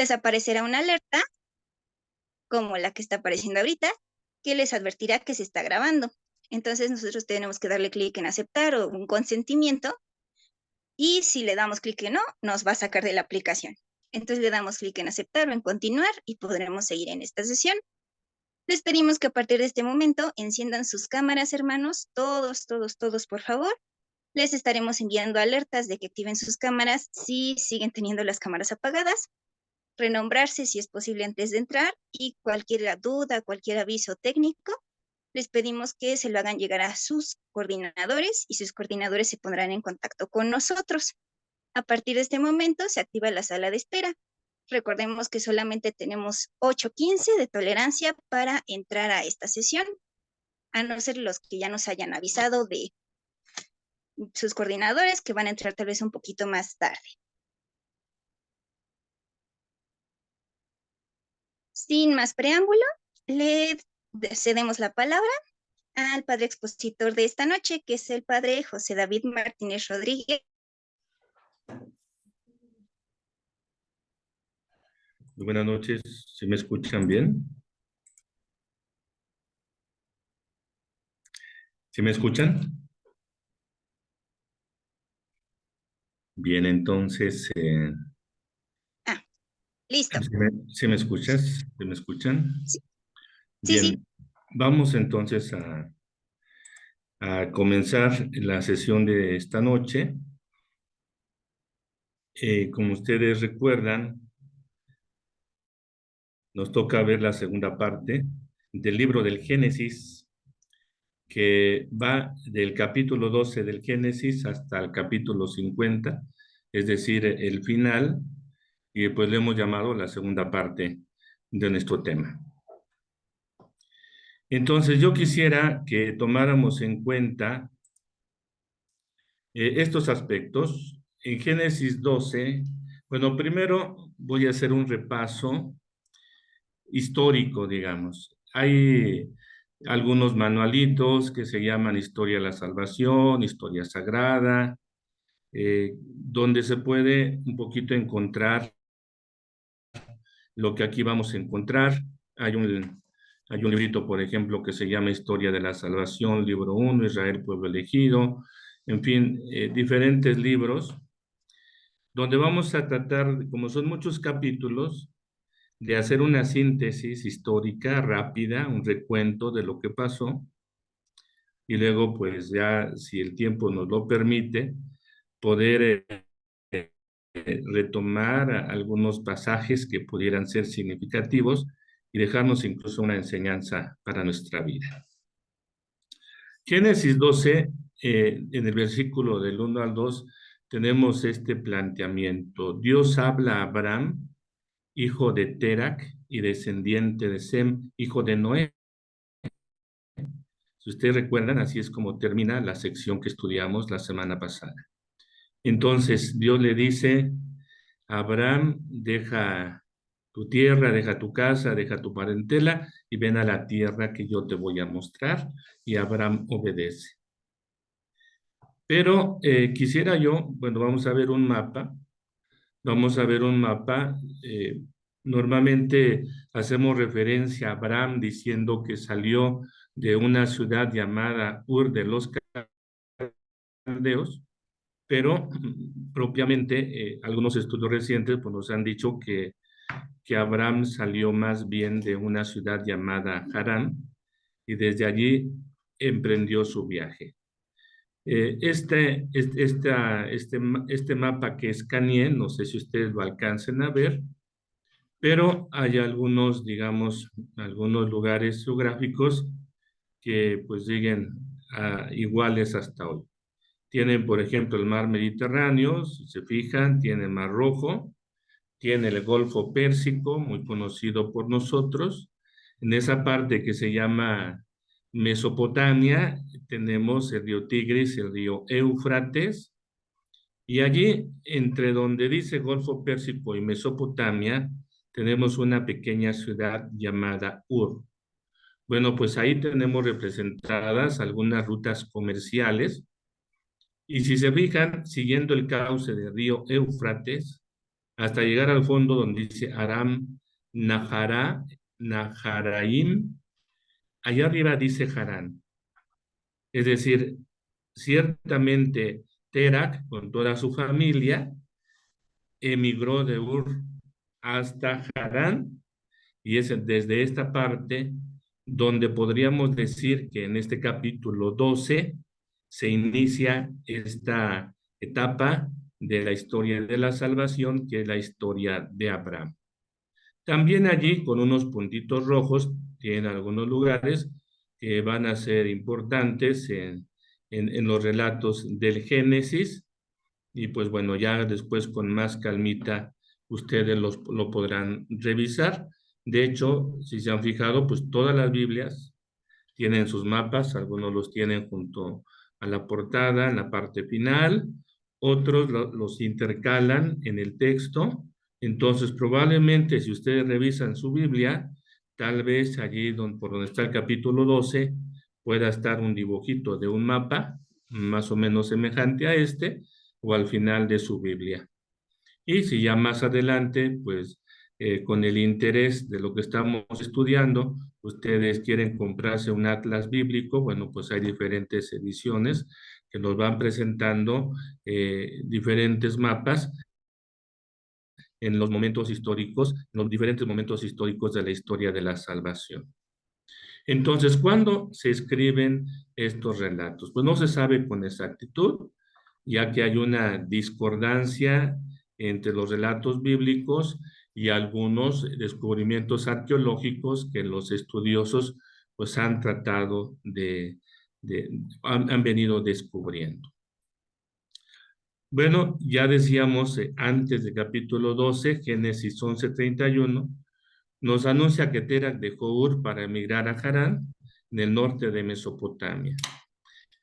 les aparecerá una alerta, como la que está apareciendo ahorita, que les advertirá que se está grabando. Entonces nosotros tenemos que darle clic en aceptar o un consentimiento, y si le damos clic en no, nos va a sacar de la aplicación. Entonces le damos clic en aceptar o en continuar y podremos seguir en esta sesión. Les pedimos que a partir de este momento enciendan sus cámaras, hermanos, todos, todos, todos, por favor. Les estaremos enviando alertas de que activen sus cámaras si siguen teniendo las cámaras apagadas, renombrarse si es posible antes de entrar, y cualquier duda, cualquier aviso técnico, les pedimos que se lo hagan llegar a sus coordinadores y sus coordinadores se pondrán en contacto con nosotros. A partir de este momento se activa la sala de espera. Recordemos que solamente tenemos 8:15 de tolerancia para entrar a esta sesión, a no ser los que ya nos hayan avisado de sus coordinadores que van a entrar tal vez un poquito más tarde. Sin más preámbulo, le cedemos la palabra al padre expositor de esta noche, que es el padre José David Martínez Rodríguez. Buenas noches, ¿sí me escuchan bien? ¿Sí me escuchan? Bien, entonces, Listo. ¿sí me escuchas? ¿Sí me escuchan? Sí, sí, sí. Bien, vamos entonces a comenzar la sesión de esta noche. Como ustedes recuerdan, nos toca ver la segunda parte del libro del Génesis, que va del capítulo 12 del Génesis hasta el capítulo 50, es decir, el final, y pues le hemos llamado la segunda parte de nuestro tema. Entonces, yo quisiera que tomáramos en cuenta estos aspectos. En Génesis 12, bueno, primero voy a hacer un repaso histórico, digamos. Hay algunos manualitos que se llaman Historia de la Salvación, Historia Sagrada, donde se puede un poquito encontrar lo que aquí vamos a encontrar. Hay un librito, por ejemplo, que se llama Historia de la Salvación, libro 1, Israel, pueblo elegido, en fin, diferentes libros, donde vamos a tratar, como son muchos capítulos, de hacer una síntesis histórica rápida, un recuento de lo que pasó, y luego, pues ya, si el tiempo nos lo permite, poder retomar algunos pasajes que pudieran ser significativos y dejarnos incluso una enseñanza para nuestra vida. Génesis 12, en el versículo del 1 al 2, tenemos este planteamiento. Dios habla a Abraham, hijo de Terac y descendiente de Sem, hijo de Noé. Si ustedes recuerdan, así es como termina la sección que estudiamos la semana pasada. Entonces, Dios le dice: Abraham, deja tu tierra, deja tu casa, deja tu parentela y ven a la tierra que yo te voy a mostrar. Y Abraham obedece. Pero quisiera yo, bueno, vamos a ver un mapa. Vamos a ver un mapa. Normalmente hacemos referencia a Abraham diciendo que salió de una ciudad llamada Ur de los Caldeos, pero propiamente algunos estudios recientes pues, nos han dicho que Abraham salió más bien de una ciudad llamada Harán y desde allí emprendió su viaje. Este mapa que escaneé, no sé si ustedes lo alcancen a ver, pero hay algunos, digamos, algunos lugares geográficos que pues siguen iguales hasta hoy. Tienen, por ejemplo, el mar Mediterráneo, si se fijan, tiene el Mar Rojo, tiene el Golfo Pérsico, muy conocido por nosotros. En esa parte que se llama Mesopotamia, tenemos el río Tigris, el río Éufrates, y allí, entre donde dice Golfo Pérsico y Mesopotamia, tenemos una pequeña ciudad llamada Ur. Bueno, pues ahí tenemos representadas algunas rutas comerciales, y si se fijan, siguiendo el cauce del río Éufrates, hasta llegar al fondo donde dice Aram Naharaim. Allá arriba dice Harán. Es decir, ciertamente Terak, con toda su familia, emigró de Ur hasta Harán, y es desde esta parte donde podríamos decir que en este capítulo 12 se inicia esta etapa de la historia de la salvación, que es la historia de Abraham. También allí, con unos puntitos rojos, tienen algunos lugares que van a ser importantes en los relatos del Génesis, y pues bueno, ya después con más calmita ustedes lo podrán revisar. De hecho, si se han fijado, pues todas las Biblias tienen sus mapas, algunos los tienen junto a la portada, en la parte final, otros los intercalan en el texto. Entonces, probablemente si ustedes revisan su Biblia, tal vez allí por donde está el capítulo 12, pueda estar un dibujito de un mapa, más o menos semejante a este, o al final de su Biblia. Y si ya más adelante, pues con el interés de lo que estamos estudiando, ustedes quieren comprarse un atlas bíblico, bueno, pues hay diferentes ediciones que nos van presentando diferentes mapas en los momentos históricos, en los diferentes momentos históricos de la historia de la salvación. Entonces, ¿cuándo se escriben estos relatos? Pues no se sabe con exactitud, ya que hay una discordancia entre los relatos bíblicos y algunos descubrimientos arqueológicos que los estudiosos pues han tratado han venido descubriendo. Bueno, ya decíamos antes del capítulo 12, Génesis 11:31, nos anuncia que Terak dejó Ur para emigrar a Harán, en el norte de Mesopotamia.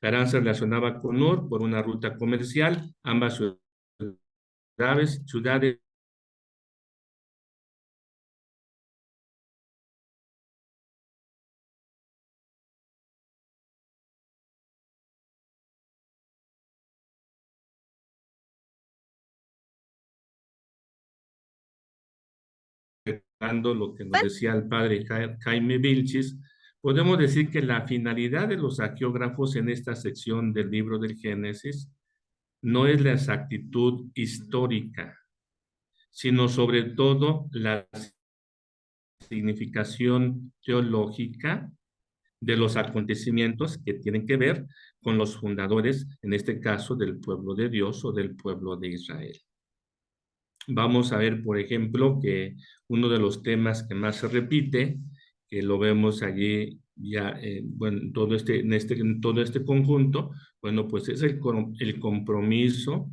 Harán se relacionaba con Ur por una ruta comercial, ambas ciudades dando lo que nos decía el padre Jaime Vilchis, podemos decir que la finalidad de los arqueógrafos en esta sección del libro del Génesis no es la exactitud histórica, sino sobre todo la significación teológica de los acontecimientos que tienen que ver con los fundadores, en este caso del pueblo de Dios o del pueblo de Israel. Vamos a ver, por ejemplo, que uno de los temas que más se repite, que lo vemos allí ya, bueno, en todo este conjunto, bueno, pues es el compromiso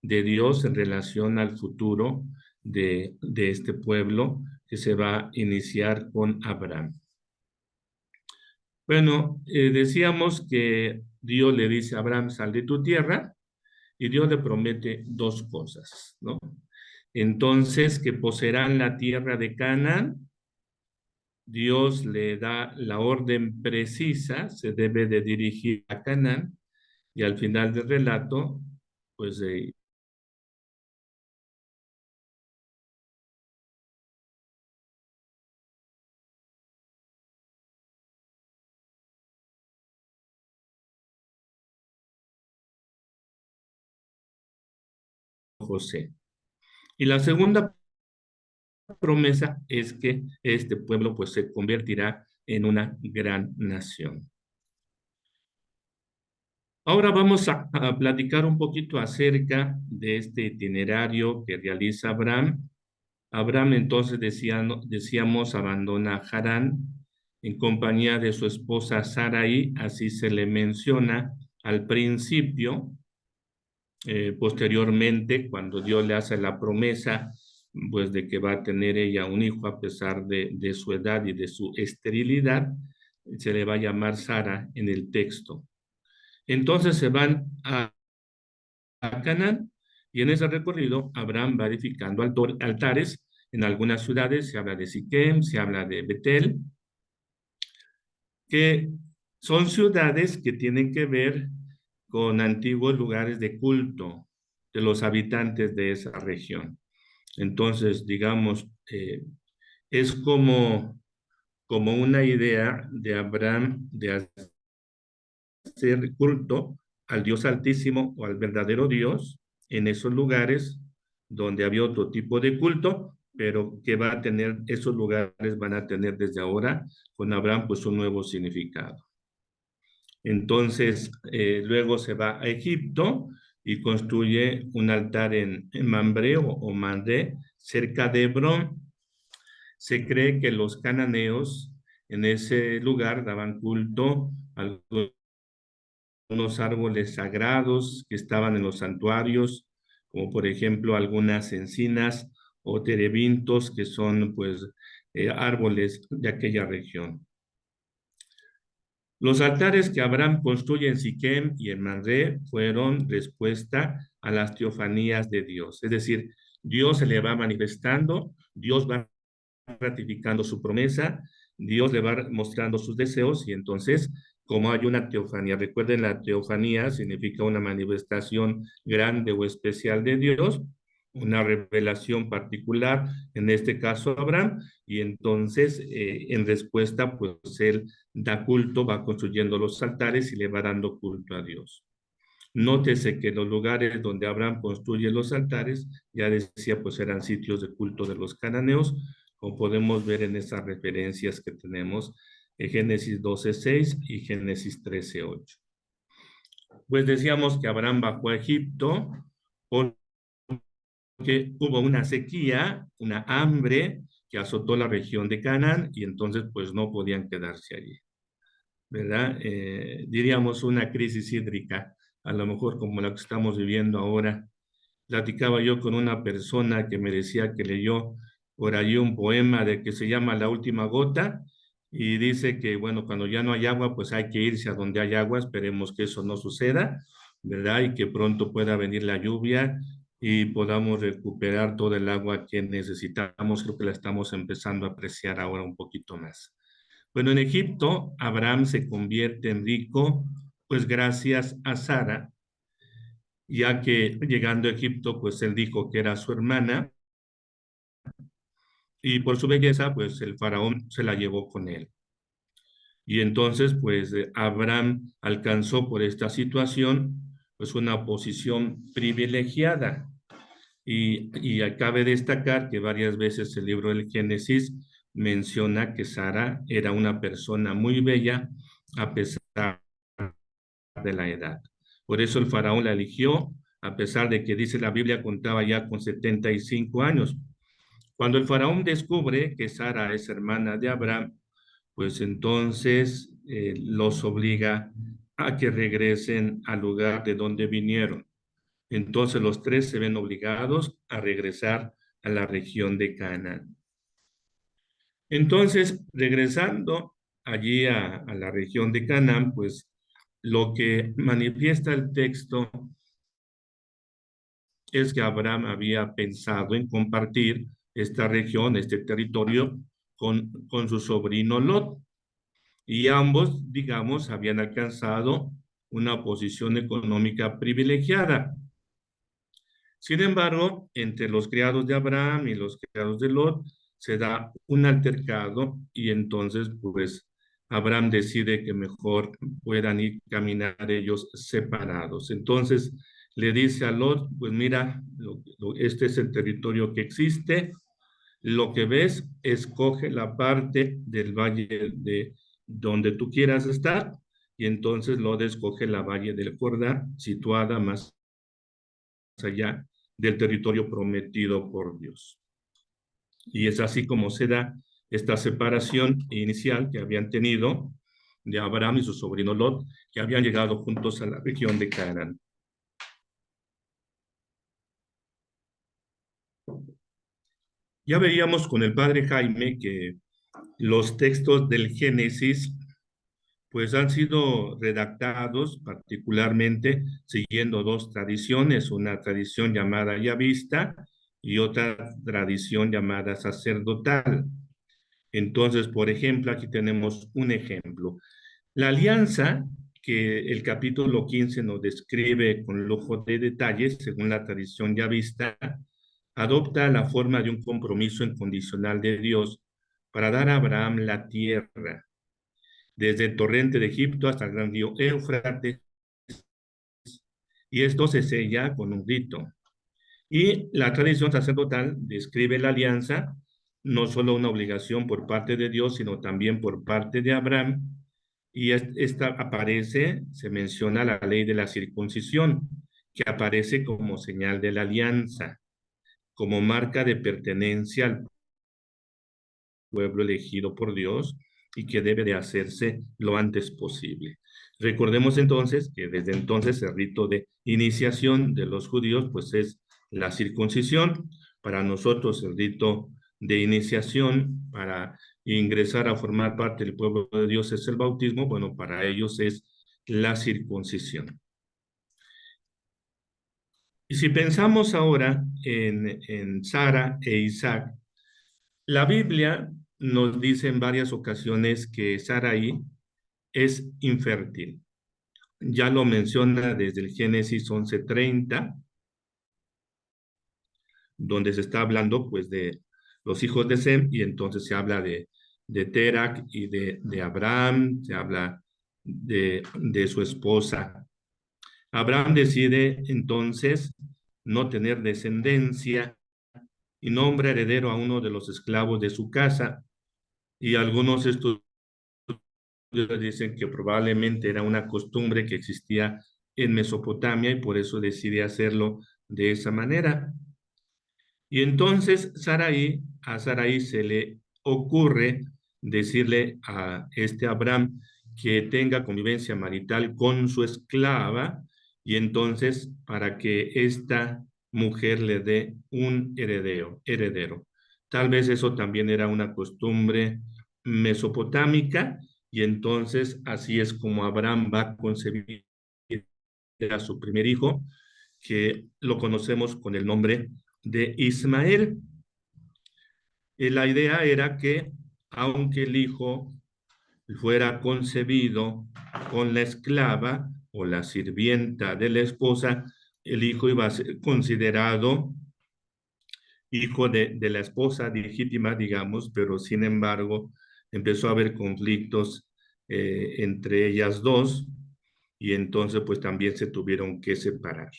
de Dios en relación al futuro de este pueblo que se va a iniciar con Abraham. Bueno, decíamos que Dios le dice a Abraham, sal de tu tierra, y Dios le promete dos cosas, ¿no? Entonces, que poseerán la tierra de Canaán. Dios le da la orden precisa, se debe de dirigir a Canaán, y al final del relato, pues José. Y la segunda promesa es que este pueblo pues se convertirá en una gran nación. Ahora vamos a platicar un poquito acerca de este itinerario que realiza Abraham. Abraham entonces decíamos abandona Harán en compañía de su esposa Sarai, así se le menciona al principio. Posteriormente, cuando Dios le hace la promesa, pues de que va a tener ella un hijo a pesar de su edad y de su esterilidad, se le va a llamar Sara en el texto. Entonces se van a Canaán, y en ese recorrido Abraham va edificando altares en algunas ciudades. Se habla de Siquem, se habla de Betel, que son ciudades que tienen que ver con antiguos lugares de culto de los habitantes de esa región. Entonces, digamos, es como una idea de Abraham de hacer culto al Dios Altísimo o al verdadero Dios en esos lugares donde había otro tipo de culto, pero que va a tener, esos lugares van a tener desde ahora con Abraham pues un nuevo significado. Entonces, luego se va a Egipto y construye un altar en Mamre o Mandé, cerca de Hebrón. Se cree que los cananeos en ese lugar daban culto a unos árboles sagrados que estaban en los santuarios, como por ejemplo algunas encinas o terebintos, que son pues árboles de aquella región. Los altares que Abraham construye en Siquem y en Mamre fueron respuesta a las teofanías de Dios. Es decir, Dios se le va manifestando, Dios va ratificando su promesa, Dios le va mostrando sus deseos y entonces, como hay una teofanía, recuerden, la teofanía significa una manifestación grande o especial de Dios, una revelación particular, en este caso Abraham, y entonces en respuesta, pues él da culto, va construyendo los altares y le va dando culto a Dios. Nótese que los lugares donde Abraham construye los altares, ya decía, pues eran sitios de culto de los cananeos, como podemos ver en esas referencias que tenemos en Génesis 12:6 y Génesis 13:8. Pues decíamos que Abraham bajó a Egipto porque hubo una sequía, una hambre que azotó la región de Canaán y entonces pues no podían quedarse allí, ¿verdad? Diríamos una crisis hídrica, a lo mejor como la que estamos viviendo ahora. Platicaba yo con una persona que me decía que leyó por allí un poema de que se llama La última gota y dice que, bueno, cuando ya no hay agua, pues hay que irse a donde hay agua. Esperemos que eso no suceda, ¿verdad? Y que pronto pueda venir la lluvia y podamos recuperar todo el agua que necesitamos. Creo que la estamos empezando a apreciar ahora un poquito más. Bueno, en Egipto, Abraham se convierte en rico, pues gracias a Sara, ya que llegando a Egipto, pues él dijo que era su hermana, y por su belleza, pues el faraón se la llevó con él. Y entonces, pues Abraham alcanzó por esta situación, pues una posición privilegiada. Y cabe destacar que varias veces el libro del Génesis menciona que Sara era una persona muy bella a pesar de la edad. Por eso el faraón la eligió, a pesar de que dice la Biblia contaba ya con 75 años. Cuando el faraón descubre que Sara es hermana de Abraham, pues entonces los obliga a que regresen al lugar de donde vinieron. Entonces los tres se ven obligados a regresar a la región de Canaán. Entonces, regresando allí a la región de Canaán, pues lo que manifiesta el texto es que Abraham había pensado en compartir esta región, este territorio, con su sobrino Lot. Y ambos, digamos, habían alcanzado una posición económica privilegiada. Sin embargo, entre los criados de Abraham y los criados de Lot se da un altercado y entonces, pues, Abraham decide que mejor puedan ir caminar ellos separados. Entonces, le dice a Lot, pues mira, este es el territorio que existe, lo que ves, escoge la parte del valle de donde tú quieras estar, y entonces Lot escoge la valle del Jordán, situada más allá del territorio prometido por Dios. Y es así como se da esta separación inicial que habían tenido de Abraham y su sobrino Lot, que habían llegado juntos a la región de Canaán. Ya veíamos con el padre Jaime que los textos del Génesis pues han sido redactados particularmente siguiendo dos tradiciones, una tradición llamada yavista y otra tradición llamada sacerdotal. Entonces, por ejemplo, aquí tenemos un ejemplo. La alianza que el capítulo 15 nos describe con lujo de detalles, según la tradición yavista, adopta la forma de un compromiso incondicional de Dios para dar a Abraham la tierra, desde el torrente de Egipto hasta el gran río Éufrates, y esto se sella con un rito. Y la tradición sacerdotal describe la alianza, no solo una obligación por parte de Dios, sino también por parte de Abraham, y esta aparece, se menciona la ley de la circuncisión, que aparece como señal de la alianza, como marca de pertenencia al pueblo elegido por Dios y que debe de hacerse lo antes posible. Recordemos entonces que desde entonces el rito de iniciación de los judíos pues es la circuncisión. Para nosotros el rito de iniciación para ingresar a formar parte del pueblo de Dios es el bautismo. Bueno, para ellos es la circuncisión. Y si pensamos ahora en Sara e Isaac, la Biblia nos dice en varias ocasiones que Sarai es infértil. Ya lo menciona desde el Génesis 11:30, donde se está hablando pues de los hijos de Sem, y entonces se habla de Terac y de Abraham, se habla de su esposa. Abraham decide entonces no tener descendencia y nombra heredero a uno de los esclavos de su casa, y algunos estudiosos dicen que probablemente era una costumbre que existía en Mesopotamia y por eso decide hacerlo de esa manera. Y entonces a Sarai se le ocurre decirle a este Abraham que tenga convivencia marital con su esclava, y entonces para que esta mujer le dé un heredero. Tal vez eso también era una costumbre mesopotámica, y entonces así es como Abraham va a concebir a su primer hijo, que lo conocemos con el nombre de Ismael. La idea era que, aunque el hijo fuera concebido con la esclava o la sirvienta de la esposa, el hijo iba a ser considerado hijo de la esposa legítima, digamos, pero sin embargo empezó a haber conflictos entre ellas dos, y entonces pues también se tuvieron que separar.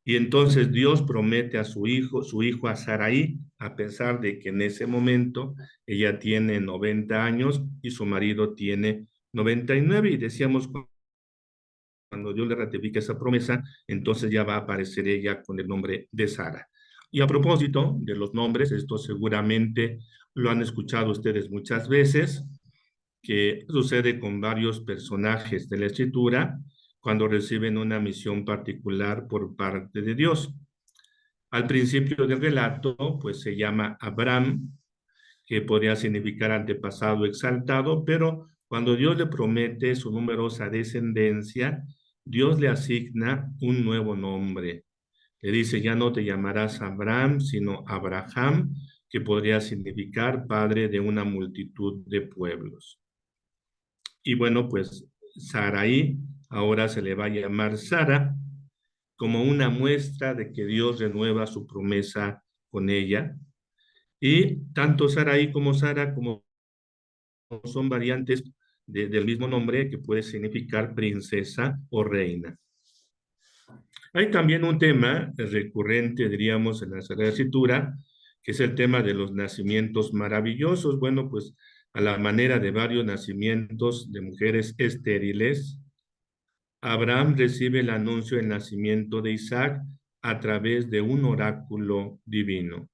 Y entonces Dios promete a su hijo a Sarai, a pesar de que en ese momento ella tiene 90 años y su marido tiene 99, y decíamos, cuando Dios le ratifica esa promesa, entonces ya va a aparecer ella con el nombre de Sara. Y a propósito de los nombres, esto seguramente lo han escuchado ustedes muchas veces, que sucede con varios personajes de la Escritura cuando reciben una misión particular por parte de Dios. Al principio del relato, pues se llama Abraham, que podría significar antepasado exaltado, pero cuando Dios le promete su numerosa descendencia, Dios le asigna un nuevo nombre. Le dice, ya no te llamarás Abraham, sino Abraham, que podría significar padre de una multitud de pueblos. Y bueno, pues Sarai ahora se le va a llamar Sara, como una muestra de que Dios renueva su promesa con ella. Y tanto Sarai como Sara como son variantes del mismo nombre, que puede significar princesa o reina. Hay también un tema recurrente, diríamos, en la Sagrada Escritura, que es el tema de los nacimientos maravillosos. Bueno, pues a la manera de varios nacimientos de mujeres estériles, Abraham recibe el anuncio del nacimiento de Isaac a través de un oráculo divino.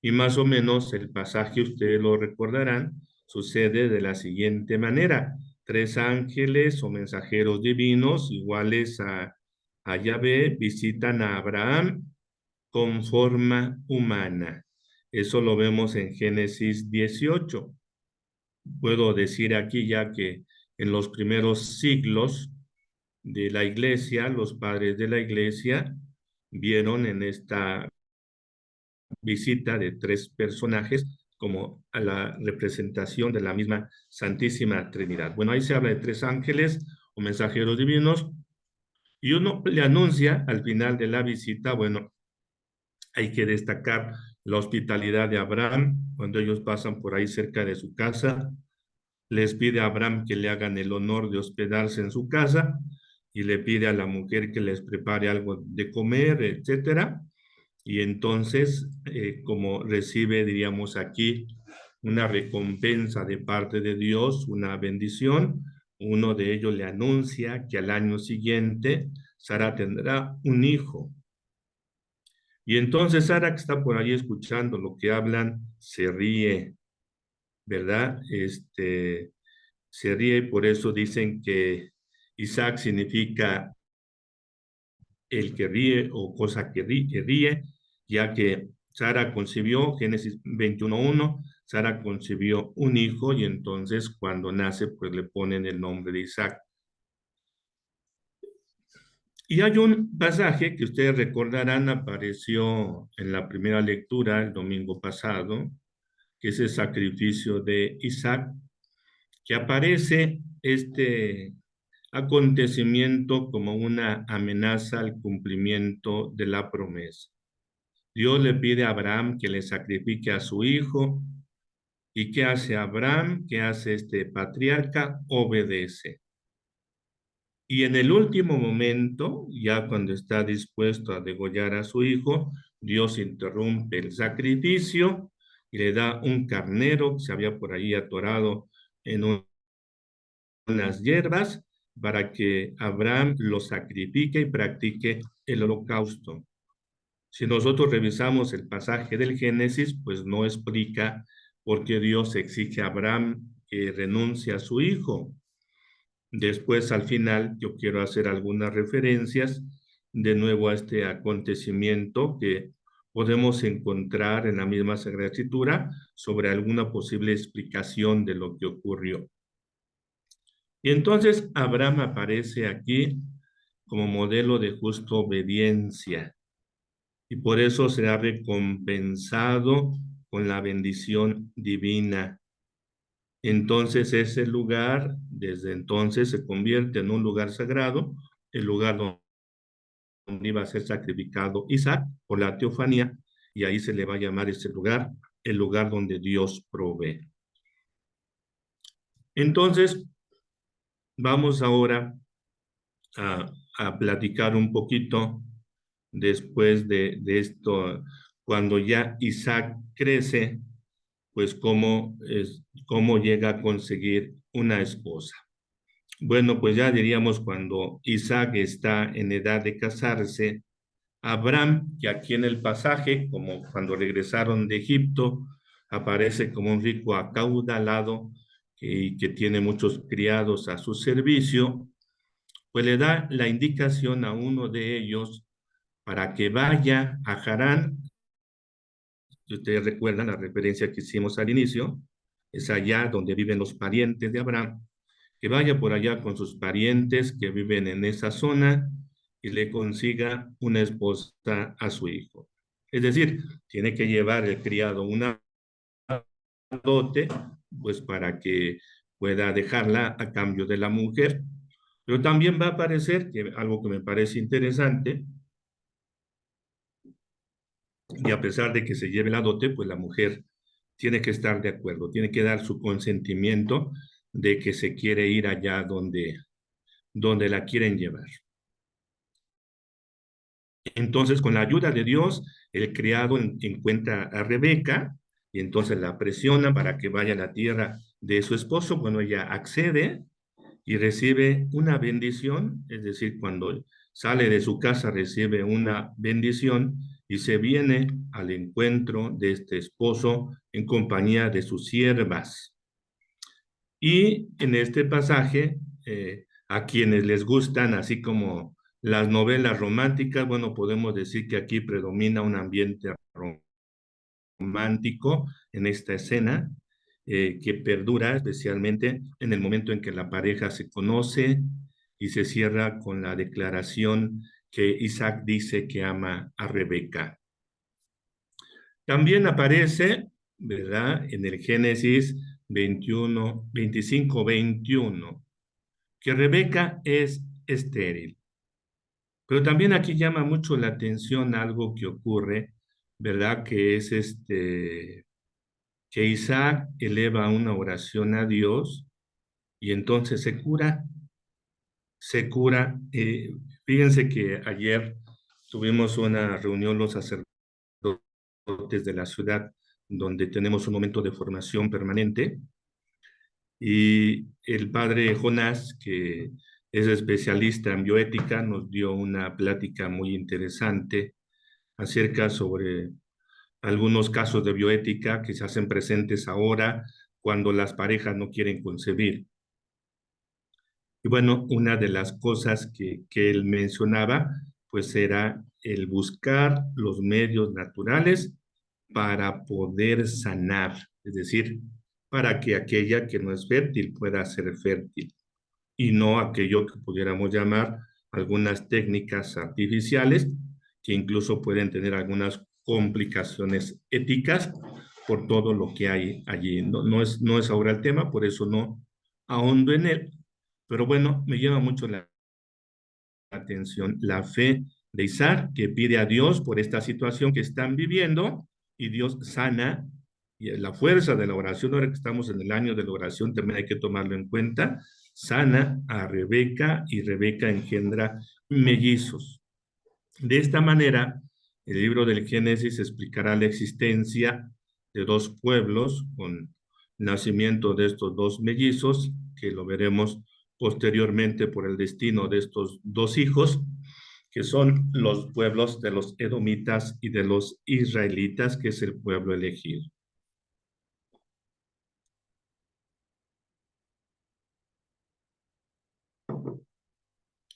Y más o menos el pasaje, ustedes lo recordarán, sucede de la siguiente manera. 3 ángeles o mensajeros divinos iguales a Yahvé visitan a Abraham con forma humana. Eso lo vemos en Génesis 18. Puedo decir aquí ya que en los primeros siglos de la iglesia, los padres de la iglesia vieron en esta visita de 3 personajes como a la representación de la misma Santísima Trinidad. Bueno, ahí se habla de 3 ángeles o mensajeros divinos, y uno le anuncia al final de la visita, bueno, Hay que destacar la hospitalidad de Abraham cuando ellos pasan por ahí cerca de su casa. Les pide a Abraham que le hagan el honor de hospedarse en su casa y le pide a la mujer que les prepare algo de comer, etcétera. Y entonces, como recibe, diríamos aquí, una recompensa de parte de Dios, una bendición, uno de ellos le anuncia que al año siguiente Sara tendrá un hijo. Y entonces Sara, que está por ahí escuchando lo que hablan, se ríe, ¿verdad? Se ríe y por eso dicen que Isaac significa el que ríe o cosa que ríe, ya que Sara concibió, Génesis 21:1, Sara concibió un hijo y entonces cuando nace pues le ponen el nombre de Isaac. Y hay un pasaje que ustedes recordarán, apareció en la primera lectura el domingo pasado, que es el sacrificio de Isaac, que aparece este acontecimiento como una amenaza al cumplimiento de la promesa. Dios le pide a Abraham que le sacrifique a su hijo. ¿Y qué hace Abraham? ¿Qué hace este patriarca? Obedece. Y en el último momento, ya cuando está dispuesto a degollar a su hijo, Dios interrumpe el sacrificio y le da un carnero que se había por ahí atorado en unas hierbas para que Abraham lo sacrifique y practique el holocausto. Si nosotros revisamos el pasaje del Génesis, pues no explica por qué Dios exige a Abraham que renuncie a su hijo. Después, al final, yo quiero hacer algunas referencias de nuevo a este acontecimiento que podemos encontrar en la misma Sagrada Escritura sobre alguna posible explicación de lo que ocurrió. Y entonces Abraham aparece aquí como modelo de justa obediencia y por eso será recompensado con la bendición divina. Entonces ese lugar, desde entonces, se convierte en un lugar sagrado, el lugar donde iba a ser sacrificado Isaac por la teofanía, y ahí se le va a llamar ese lugar, el lugar donde Dios provee. Entonces, vamos ahora a platicar un poquito después de esto, cuando ya Isaac crece, pues cómo llega a conseguir una esposa. Bueno, pues ya diríamos cuando Isaac está en edad de casarse, Abraham, que aquí en el pasaje, como cuando regresaron de Egipto, aparece como un rico acaudalado y que tiene muchos criados a su servicio, pues le da la indicación a uno de ellos para que vaya a Harán. Si ustedes recuerdan la referencia que hicimos al inicio, es allá donde viven los parientes de Abraham, que vaya por allá con sus parientes que viven en esa zona y le consiga una esposa a su hijo. Es decir, tiene que llevar el criado una dote, pues para que pueda dejarla a cambio de la mujer. Pero también va a aparecer, que algo que me parece interesante, y a pesar de que se lleve la dote, pues la mujer tiene que estar de acuerdo, tiene que dar su consentimiento de que se quiere ir allá donde la quieren llevar. Entonces, con la ayuda de Dios, el criado encuentra a Rebeca y entonces la presiona para que vaya a la tierra de su esposo. Bueno, ella accede y recibe una bendición, es decir, cuando sale de su casa recibe una bendición y se viene al encuentro de este esposo en compañía de sus siervas. Y en este pasaje, a quienes les gustan, así como las novelas románticas, bueno, podemos decir que aquí predomina un ambiente romántico en esta escena, que perdura especialmente en el momento en que la pareja se conoce y se cierra con la declaración que Isaac dice que ama a Rebeca. También aparece, ¿verdad?, en el Génesis 21, 25, 21, que Rebeca es estéril. Pero también aquí llama mucho la atención algo que ocurre ¿verdad? Que es que Isaac eleva una oración a Dios y entonces se cura. Fíjense que ayer tuvimos una reunión los sacerdotes de la ciudad donde tenemos un momento de formación permanente y el padre Jonás, que es especialista en bioética, nos dio una plática muy interesante acerca sobre algunos casos de bioética que se hacen presentes ahora cuando las parejas no quieren concebir. Y bueno, una de las cosas que él mencionaba, pues era el buscar los medios naturales para poder sanar, es decir, para que aquella que no es fértil pueda ser fértil y no aquello que pudiéramos llamar algunas técnicas artificiales que incluso pueden tener algunas complicaciones éticas por todo lo que hay allí. No es ahora el tema, por eso no ahondo en él, pero bueno, me llama mucho la atención la fe de Isaac, que pide a Dios por esta situación que están viviendo y Dios sana. Y la fuerza de la oración, ahora que estamos en el año de la oración, también hay que tomarlo en cuenta, sana a Rebeca y Rebeca engendra mellizos. De esta manera, el libro del Génesis explicará la existencia de dos pueblos con nacimiento de estos dos mellizos, que lo veremos posteriormente por el destino de estos dos hijos, que son los pueblos de los edomitas y de los israelitas, que es el pueblo elegido.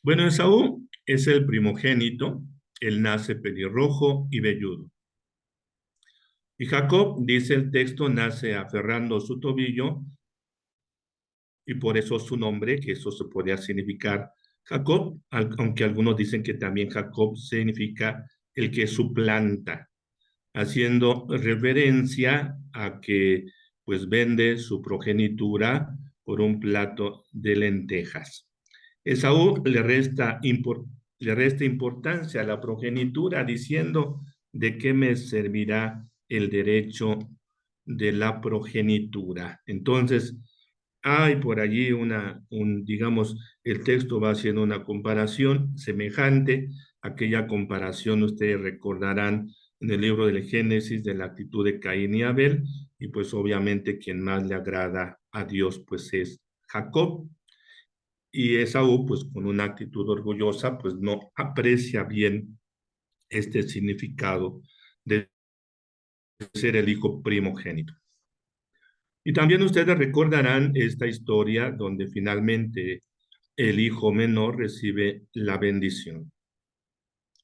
Bueno, Esaú es el primogénito, él nace pelirrojo y velludo. Y Jacob, dice el texto, nace aferrando su tobillo y por eso su nombre, que eso se podría significar Jacob, aunque algunos dicen que también Jacob significa el que suplanta, haciendo referencia a que pues vende su progenitura por un plato de lentejas. Esaú le resta importancia a la progenitura diciendo de qué me servirá el derecho de la progenitura. Entonces, hay por allí digamos, el texto va haciendo una comparación semejante a aquella comparación, ustedes recordarán en el libro del Génesis de la actitud de Caín y Abel, y pues obviamente quien más le agrada a Dios pues es Jacob, y Esaú pues con una actitud orgullosa pues no aprecia bien este significado de ser el hijo primogénito. Y también ustedes recordarán esta historia donde finalmente el hijo menor recibe la bendición.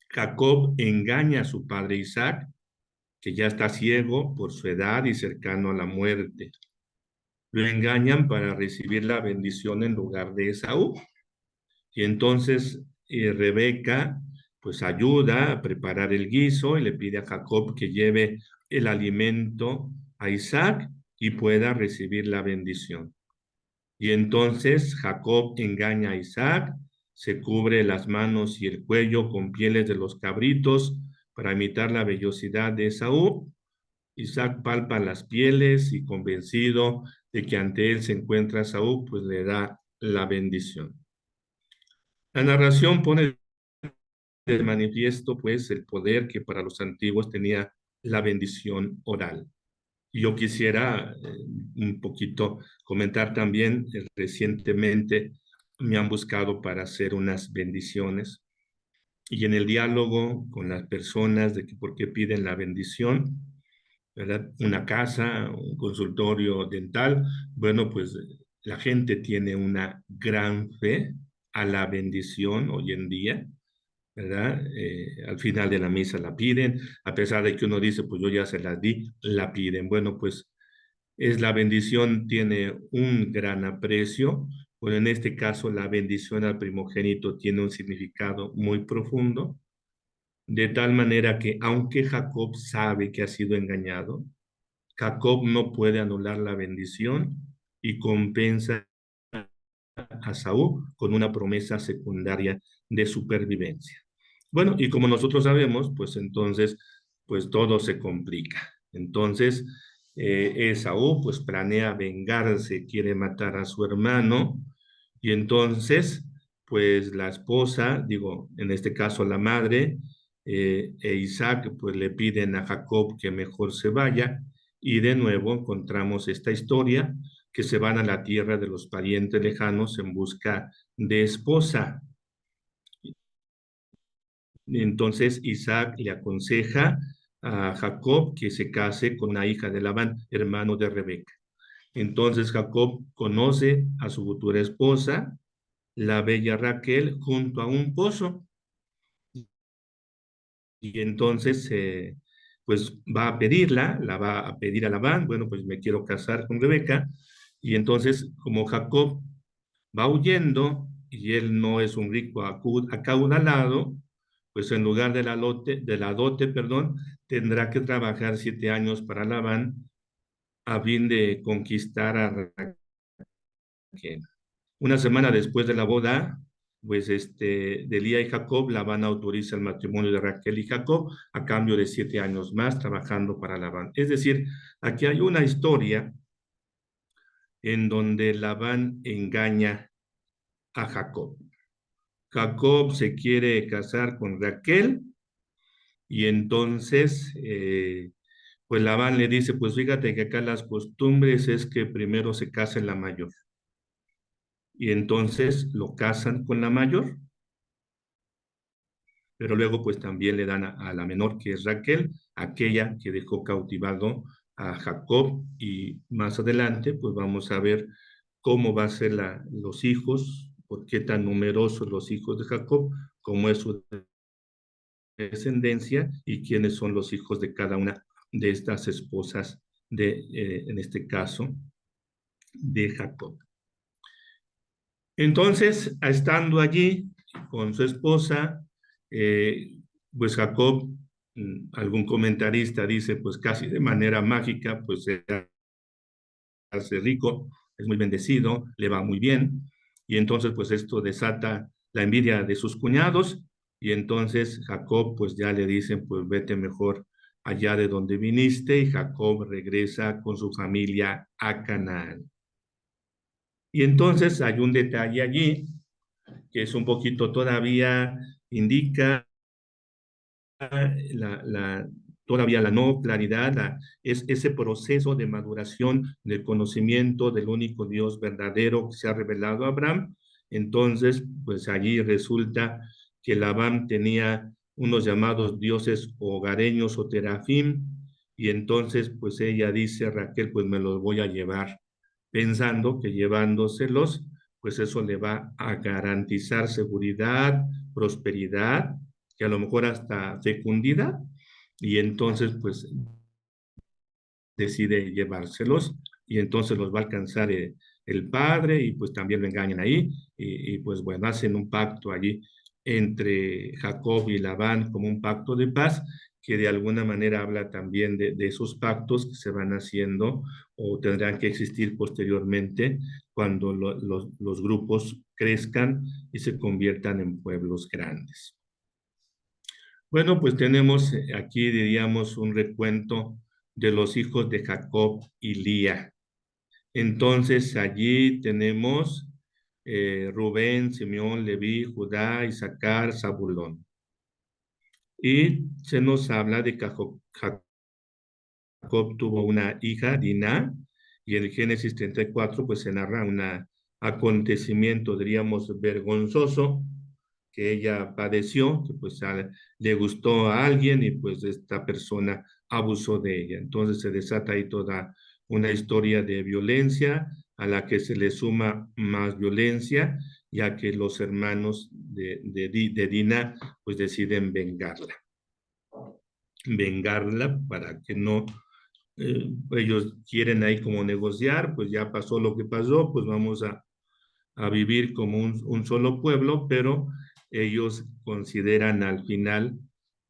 Jacob engaña a su padre Isaac, que ya está ciego por su edad y cercano a la muerte. Lo engañan para recibir la bendición en lugar de Esaú. Y entonces Rebeca pues ayuda a preparar el guiso y le pide a Jacob que lleve el alimento a Isaac y pueda recibir la bendición. Y entonces Jacob engaña a Isaac, se cubre las manos y el cuello con pieles de los cabritos para imitar la vellosidad de Esaú. Isaac palpa las pieles y convencido de que ante él se encuentra Esaú, pues le da la bendición. La narración pone de manifiesto, pues, el poder que para los antiguos tenía la bendición oral. Yo quisiera un poquito comentar también, recientemente me han buscado para hacer unas bendiciones y en el diálogo con las personas de que por qué piden la bendición, ¿verdad? Una casa, un consultorio dental, bueno, pues la gente tiene una gran fe a la bendición hoy en día, ¿verdad? Al final de la misa la piden, a pesar de que uno dice, pues yo ya se la di, la piden. Bueno, pues es la bendición, tiene un gran aprecio. Bueno, en este caso la bendición al primogénito tiene un significado muy profundo, de tal manera que aunque Jacob sabe que ha sido engañado, Jacob no puede anular la bendición y compensa a Saúl con una promesa secundaria de supervivencia. Bueno, y como nosotros sabemos, pues entonces pues todo se complica. Entonces, Esaú pues planea vengarse, quiere matar a su hermano, y entonces pues la esposa, digo, en este caso la madre, e Isaac pues le piden a Jacob que mejor se vaya, y de nuevo encontramos esta historia, que se van a la tierra de los parientes lejanos en busca de esposa. Entonces Isaac le aconseja a Jacob que se case con la hija de Labán, hermano de Rebeca. Entonces Jacob conoce a su futura esposa, la bella Raquel, junto a un pozo, y entonces pues va a pedirla, la va a pedir a Labán, bueno, pues me quiero casar con Rebeca, y entonces como Jacob va huyendo y él no es un rico acaudalado, pues en lugar de la dote, perdón, tendrá que trabajar 7 años para Labán a fin de conquistar a Raquel. Una semana después de la boda, pues de Lía y Jacob, Labán autoriza el matrimonio de Raquel y Jacob a cambio de 7 años más trabajando para Labán. Es decir, aquí hay una historia en donde Labán engaña a Jacob. Jacob se quiere casar con Raquel y entonces, pues Labán le dice, pues fíjate que acá las costumbres es que primero se case la mayor. Y entonces lo casan con la mayor, pero luego pues también le dan a la menor, que es Raquel, aquella que dejó cautivado a Jacob, y más adelante pues vamos a ver cómo va a ser los hijos, por qué tan numerosos los hijos de Jacob, cómo es su descendencia y quiénes son los hijos de cada una de estas esposas en este caso, de Jacob. Entonces, estando allí con su esposa, pues Jacob, algún comentarista dice, pues casi de manera mágica, pues se hace rico, es muy bendecido, le va muy bien, y entonces pues esto desata la envidia de sus cuñados, y entonces Jacob pues ya le dicen, pues vete mejor allá de donde viniste, y Jacob regresa con su familia a Canaán. Y entonces hay un detalle allí que es un poquito todavía indica todavía la no claridad, es ese proceso de maduración del conocimiento del único Dios verdadero que se ha revelado a Abraham. Entonces, pues allí resulta que Labán tenía unos llamados dioses hogareños o terafim, y entonces pues ella dice, Raquel, pues me los voy a llevar, pensando que llevándoselos, pues eso le va a garantizar seguridad, prosperidad, que a lo mejor hasta fecundidad, y entonces pues decide llevárselos, y entonces los va a alcanzar el padre, y pues también lo engañan ahí, y pues bueno, hacen un pacto allí entre Jacob y Labán como un pacto de paz, que de alguna manera habla también de esos pactos que se van haciendo o tendrán que existir posteriormente cuando los grupos crezcan y se conviertan en pueblos grandes. Bueno, pues tenemos aquí, diríamos, un recuento de los hijos de Jacob y Lía. Entonces, allí tenemos Rubén, Simeón, Leví, Judá, Isaacar, Zabulón. Y se nos habla de que Jacob tuvo una hija, Diná, y en el Génesis 34, pues se narra un acontecimiento, diríamos, vergonzoso, que ella padeció, que pues le gustó a alguien y pues esta persona abusó de ella. Entonces se desata ahí toda una historia de violencia a la que se le suma más violencia, ya que los hermanos de Dina pues deciden vengarla para que no, ellos quieren ahí como negociar, pues ya pasó lo que pasó, pues vamos a vivir como un solo pueblo, pero ellos consideran al final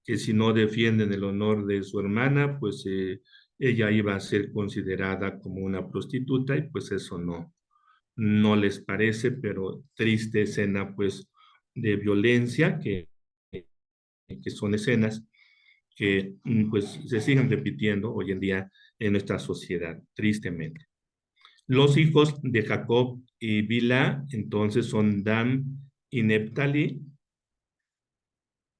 que si no defienden el honor de su hermana, pues ella iba a ser considerada como una prostituta, y pues eso no les parece, pero triste escena pues de violencia que son escenas que pues se siguen repitiendo hoy en día en nuestra sociedad, tristemente. Los hijos de Jacob y Bilha, entonces, son Dan y Neptalí,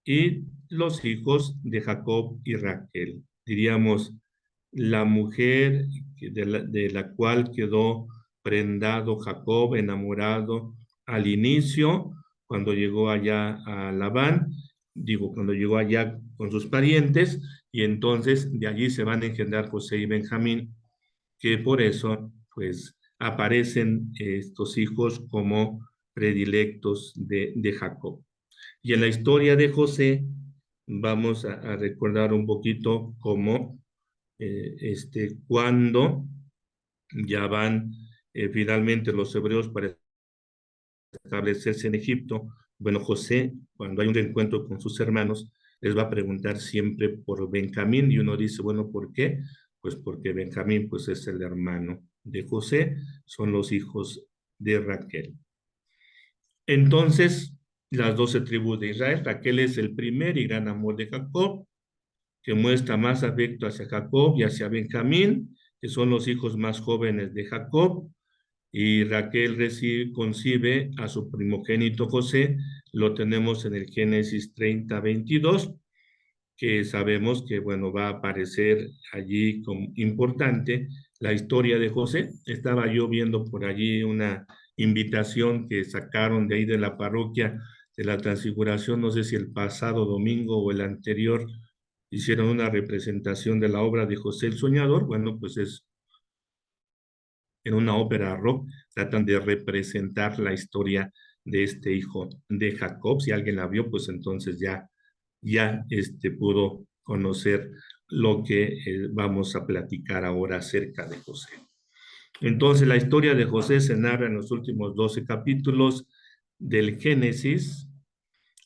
y los hijos de Jacob y Raquel. Diríamos, la mujer de la cual quedó prendado Jacob, enamorado al inicio, cuando llegó allá a Labán, cuando llegó allá con sus parientes, y entonces de allí se van a engendrar José y Benjamín, que por eso, pues, aparecen estos hijos como predilectos de Jacob. Y en la historia de José vamos a recordar un poquito cómo cuando ya van finalmente los hebreos para establecerse en Egipto, bueno, José, cuando hay un reencuentro con sus hermanos, les va a preguntar siempre por Benjamín, y uno dice, bueno, ¿por qué? Pues porque Benjamín pues es el hermano de José, son los hijos de Raquel. Entonces, las 12 tribus de Israel, Raquel es el primer y gran amor de Jacob, que muestra más afecto hacia Jacob y hacia Benjamín, que son los hijos más jóvenes de Jacob, y Raquel concibe a su primogénito José, lo tenemos en el Génesis 30:22, que sabemos que, bueno, va a aparecer allí como importante la historia de José. Estaba yo viendo por allí una invitación que sacaron de ahí de la parroquia de la Transfiguración, no sé si el pasado domingo o el anterior, hicieron una representación de la obra de José el Soñador. Bueno, pues es en una ópera rock, tratan de representar la historia de este hijo de Jacob. Si alguien la vio, pues entonces ya pudo conocer lo que vamos a platicar ahora acerca de José. Entonces, la historia de José se narra en los últimos 12 capítulos del Génesis.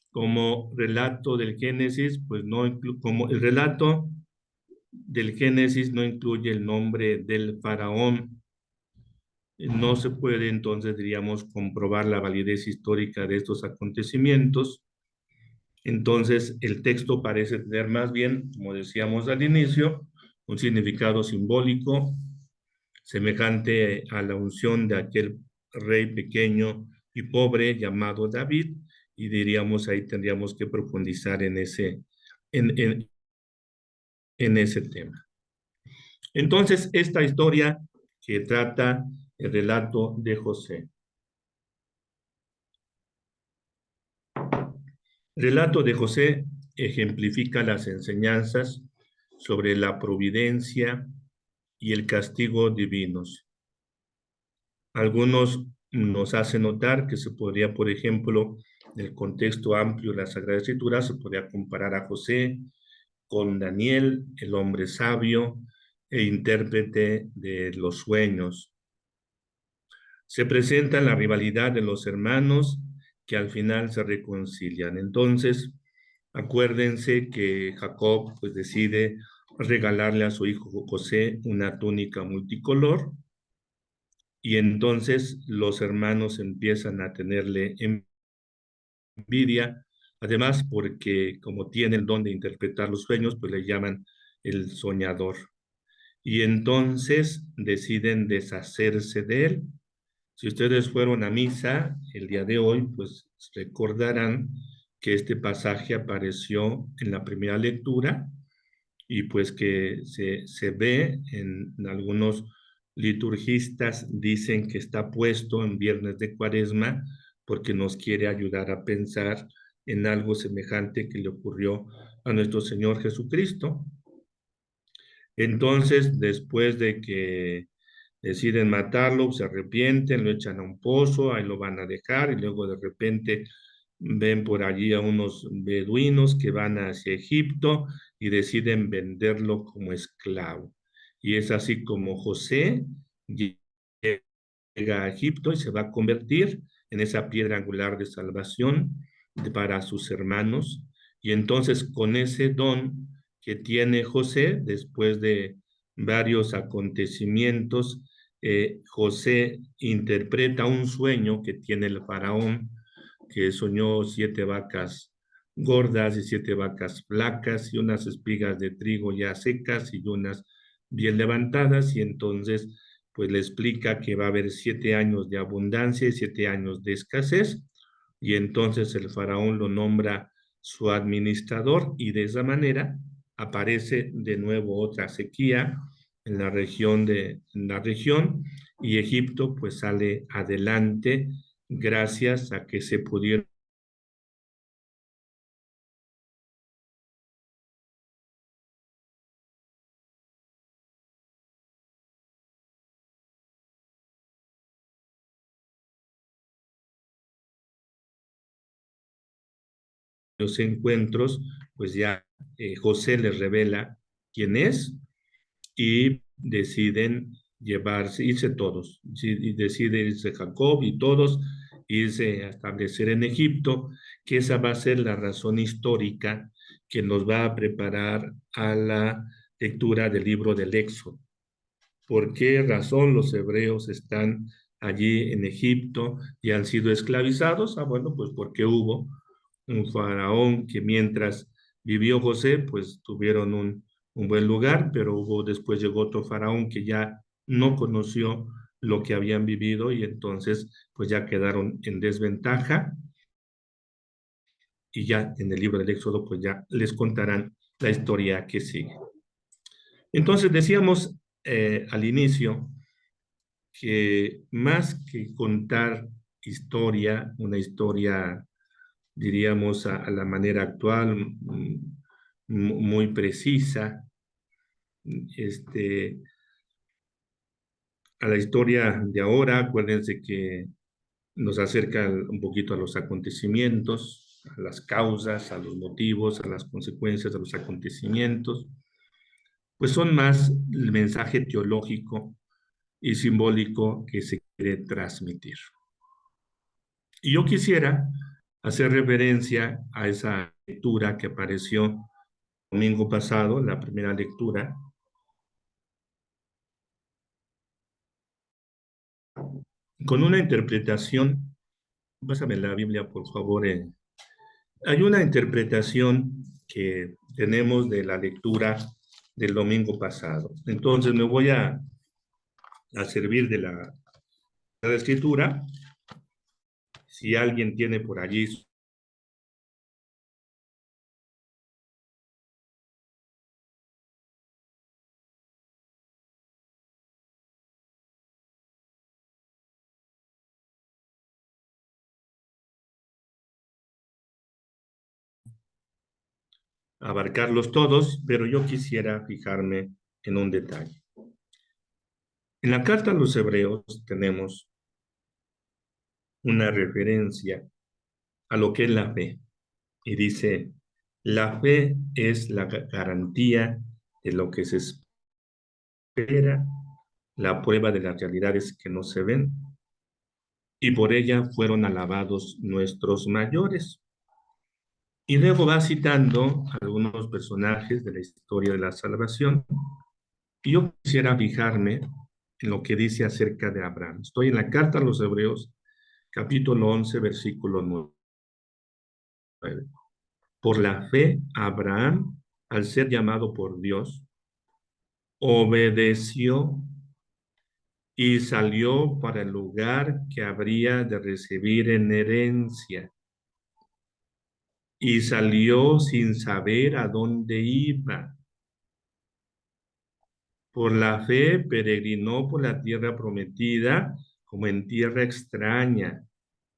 Como relato del Génesis, pues como el relato del Génesis no incluye el nombre del faraón, no se puede entonces, diríamos, comprobar la validez histórica de estos acontecimientos. Entonces, el texto parece tener más bien, como decíamos al inicio, un significado simbólico semejante a la unción de aquel rey pequeño y pobre llamado David, y diríamos ahí tendríamos que profundizar en en ese tema. Entonces, esta historia que trata el relato de José. El relato de José ejemplifica las enseñanzas sobre la providencia y el castigo divinos. Algunos nos hacen notar que se podría, por ejemplo, en el contexto amplio de la Sagrada Escritura, se podría comparar a José con Daniel, el hombre sabio e intérprete de los sueños. Se presenta la rivalidad de los hermanos que al final se reconcilian. Entonces, acuérdense que Jacob pues decide regalarle a su hijo José una túnica multicolor, y entonces los hermanos empiezan a tenerle envidia, además porque como tiene el don de interpretar los sueños, pues le llaman el soñador. Y entonces deciden deshacerse de él. Si ustedes fueron a misa el día de hoy, pues recordarán que este pasaje apareció en la primera lectura, y pues que se ve en algunos liturgistas, dicen que está puesto en Viernes de Cuaresma porque nos quiere ayudar a pensar en algo semejante que le ocurrió a nuestro Señor Jesucristo. Entonces, después de que deciden matarlo, se arrepienten, lo echan a un pozo, ahí lo van a dejar, y luego de repente ven por allí a unos beduinos que van hacia Egipto y deciden venderlo como esclavo. Y es así como José llega a Egipto y se va a convertir en esa piedra angular de salvación para sus hermanos. Y entonces con ese don que tiene José, después de varios acontecimientos, José interpreta un sueño que tiene el faraón, que soñó 7 vacas gordas y 7 vacas flacas y unas espigas de trigo ya secas y unas bien levantadas. Y entonces, pues le explica que va a haber 7 años de abundancia y 7 años de escasez. Y entonces el faraón lo nombra su administrador y de esa manera aparece de nuevo otra sequía en la región y Egipto pues sale adelante gracias a que se pudieron los encuentros, pues ya José les revela quién es y deciden irse todos, y decide irse Jacob y todos, irse a establecer en Egipto, que esa va a ser la razón histórica que nos va a preparar a la lectura del libro del Éxodo. ¿Por qué razón los hebreos están allí en Egipto y han sido esclavizados? Bueno, pues porque hubo un faraón que mientras vivió José, pues tuvieron un buen lugar, pero después llegó otro faraón que ya no conoció lo que habían vivido y entonces pues ya quedaron en desventaja y ya en el libro del Éxodo pues ya les contarán la historia que sigue. Entonces decíamos al inicio que más que contar historia, una historia, diríamos, a la manera actual, muy precisa, este, a la historia de ahora, acuérdense que nos acerca un poquito a los acontecimientos, a las causas, a los motivos, a las consecuencias de los acontecimientos, pues son más el mensaje teológico y simbólico que se quiere transmitir. Y yo quisiera hacer referencia a esa lectura que apareció el domingo pasado, la primera lectura, con una interpretación. Pásame la Biblia, por favor. Hay una interpretación que tenemos de la lectura del domingo pasado. Entonces me voy a servir de la escritura. Si alguien tiene por allí, abarcarlos todos, pero yo quisiera fijarme en un detalle. En la carta a los Hebreos tenemos una referencia a lo que es la fe. Y dice, la fe es la garantía de lo que se espera, la prueba de las realidades que no se ven, y por ella fueron alabados nuestros mayores. Y luego va citando algunos personajes de la historia de la salvación. Y yo quisiera fijarme en lo que dice acerca de Abraham. Estoy en la carta a los Hebreos, capítulo 11, versículo 9. Por la fe, Abraham, al ser llamado por Dios, obedeció y salió para el lugar que habría de recibir en herencia. Y salió sin saber a dónde iba. Por la fe peregrinó por la tierra prometida como en tierra extraña,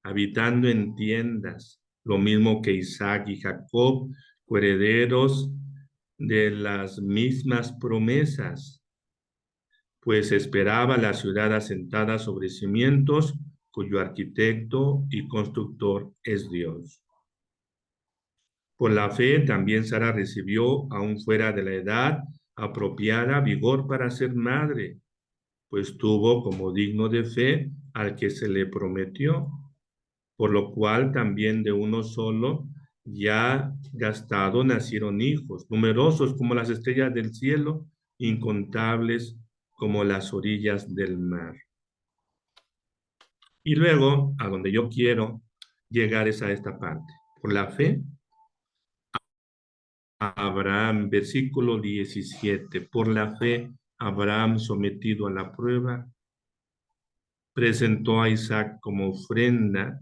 habitando en tiendas, lo mismo que Isaac y Jacob, herederos de las mismas promesas, pues esperaba la ciudad asentada sobre cimientos, cuyo arquitecto y constructor es Dios. Por la fe también Sara recibió, aún fuera de la edad apropiada, vigor para ser madre, pues tuvo como digno de fe al que se le prometió, por lo cual también de uno solo ya gastado nacieron hijos, numerosos como las estrellas del cielo, incontables como las orillas del mar. Y luego, a donde yo quiero llegar es a esta parte. Por la fe, Abraham, versículo 17. Por la fe, Abraham, sometido a la prueba, presentó a Isaac como ofrenda,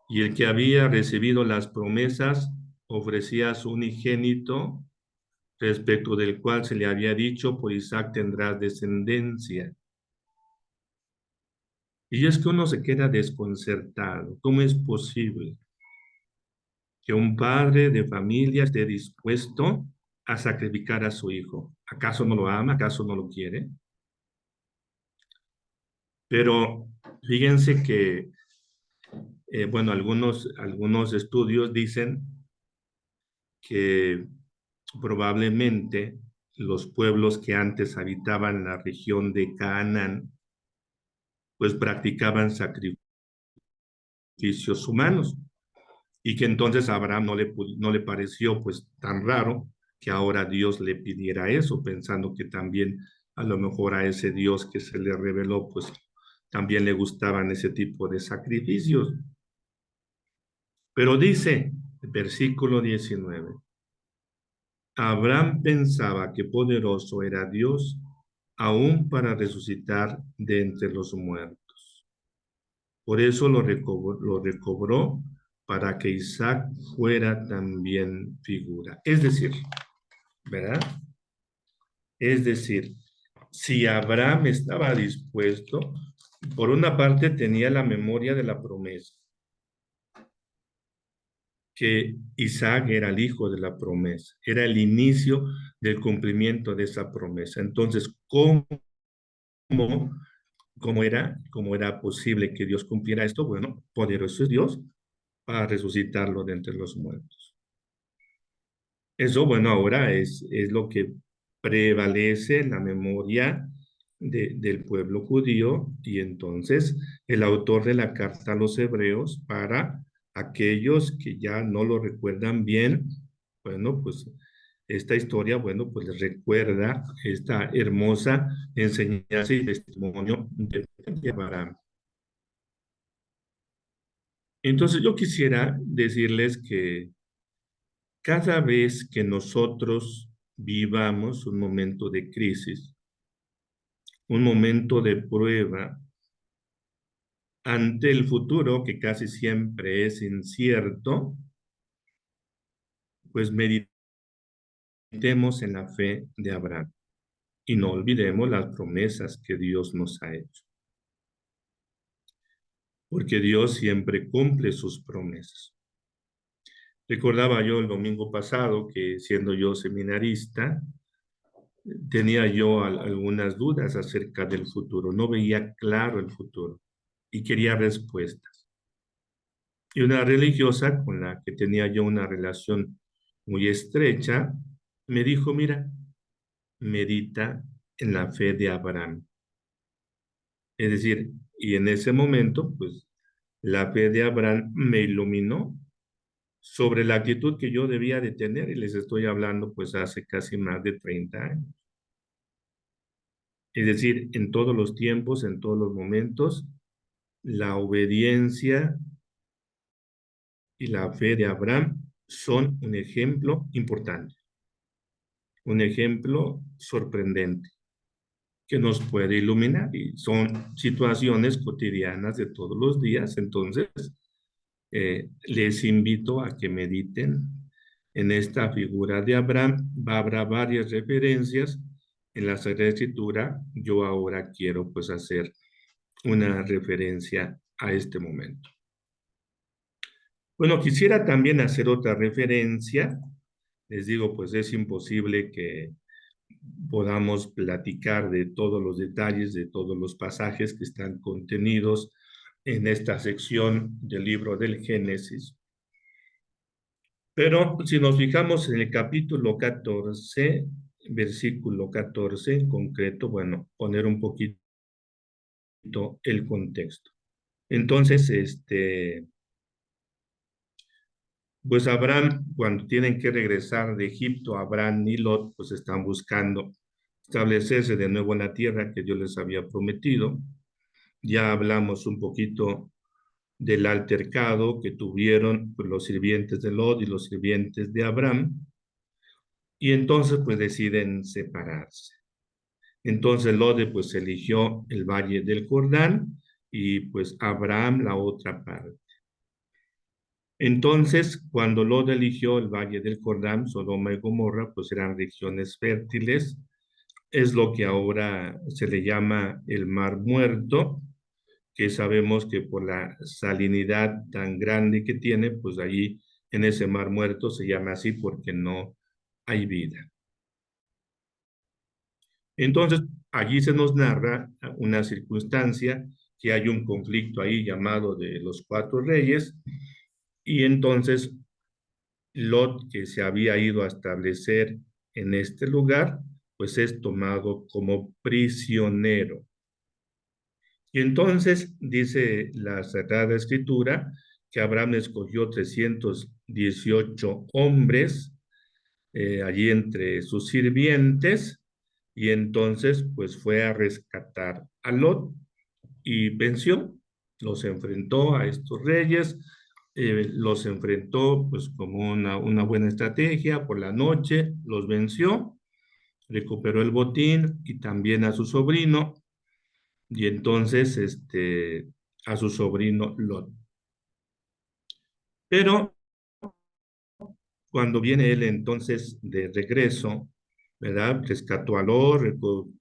y el que había recibido las promesas ofrecía a su unigénito, respecto del cual se le había dicho, por Isaac tendrás descendencia. Y es que uno se queda desconcertado. ¿Cómo es posible que un padre de familia esté dispuesto a sacrificar a su hijo? ¿Acaso no lo ama? ¿Acaso no lo quiere? Pero fíjense que, bueno, algunos estudios dicen que probablemente los pueblos que antes habitaban la región de Canaán, pues practicaban sacrificios humanos, y que entonces a Abraham no le pareció pues tan raro que ahora Dios le pidiera eso, pensando que también a lo mejor a ese Dios que se le reveló pues también le gustaban ese tipo de sacrificios. Pero dice el versículo 19, Abraham pensaba que poderoso era Dios aún para resucitar de entre los muertos. Por eso lo recobró para que Isaac fuera también figura. Es decir, ¿verdad? Es decir, si Abraham estaba dispuesto, por una parte tenía la memoria de la promesa, que Isaac era el hijo de la promesa, era el inicio del cumplimiento de esa promesa. Entonces, cómo era posible que Dios cumpliera esto? Bueno, poderoso es Dios para resucitarlo de entre los muertos. Eso, bueno, ahora es lo que prevalece en la memoria del pueblo judío, y entonces el autor de la carta a los hebreos, para aquellos que ya no lo recuerdan bien, bueno, pues esta historia, bueno, pues les recuerda esta hermosa enseñanza y testimonio de Abraham. Entonces yo quisiera decirles que cada vez que nosotros vivamos un momento de crisis, un momento de prueba ante el futuro, que casi siempre es incierto, pues meditemos en la fe de Abraham y no olvidemos las promesas que Dios nos ha hecho, porque Dios siempre cumple sus promesas. Recordaba yo el domingo pasado que, siendo yo seminarista, tenía yo algunas dudas acerca del futuro, no veía claro el futuro y quería respuestas. Y una religiosa con la que tenía yo una relación muy estrecha me dijo, mira, medita en la fe de Abraham. Es decir, y en ese momento, pues, la fe de Abraham me iluminó sobre la actitud que yo debía de tener, y les estoy hablando pues hace casi más de 30 años. Es decir, en todos los tiempos, en todos los momentos, la obediencia y la fe de Abraham son un ejemplo importante, un ejemplo sorprendente que nos puede iluminar, y son situaciones cotidianas de todos los días. Entonces, les invito a que mediten en esta figura de Abraham. Habrá varias referencias en la Sagrada Escritura. Yo ahora quiero pues hacer una referencia a este momento. Bueno, quisiera también hacer otra referencia. Les digo, pues es imposible que podamos platicar de todos los detalles, de todos los pasajes que están contenidos en esta sección del libro del Génesis. Pero si nos fijamos en el capítulo 14, versículo 14 en concreto, bueno, poner un poquito el contexto. Entonces, pues Abraham, cuando tienen que regresar de Egipto, Abraham y Lot, pues están buscando establecerse de nuevo en la tierra que Dios les había prometido. Ya hablamos un poquito del altercado que tuvieron pues, los sirvientes de Lot y los sirvientes de Abraham. y entonces pues deciden separarse. Entonces Lot pues eligió el valle del Jordán y pues Abraham la otra parte. Entonces, cuando Lot eligió el valle del Jordán, Sodoma y Gomorra, pues eran regiones fértiles, es lo que ahora se le llama el Mar Muerto, que sabemos que por la salinidad tan grande que tiene, pues allí en ese Mar Muerto se llama así porque no hay vida. Entonces, allí se nos narra una circunstancia que hay un conflicto ahí llamado de los cuatro reyes, y entonces Lot, que se había ido a establecer en este lugar, pues es tomado como prisionero. Y entonces dice la Sagrada Escritura que Abraham escogió 318 hombres allí entre sus sirvientes, y entonces pues fue a rescatar a Lot y venció, los enfrentó a estos reyes, los enfrentó pues como una buena estrategia por la noche, los venció, recuperó el botín y también a su sobrino, y entonces a su sobrino Lot. Pero cuando viene él entonces de regreso, ¿verdad? Rescató a Lot,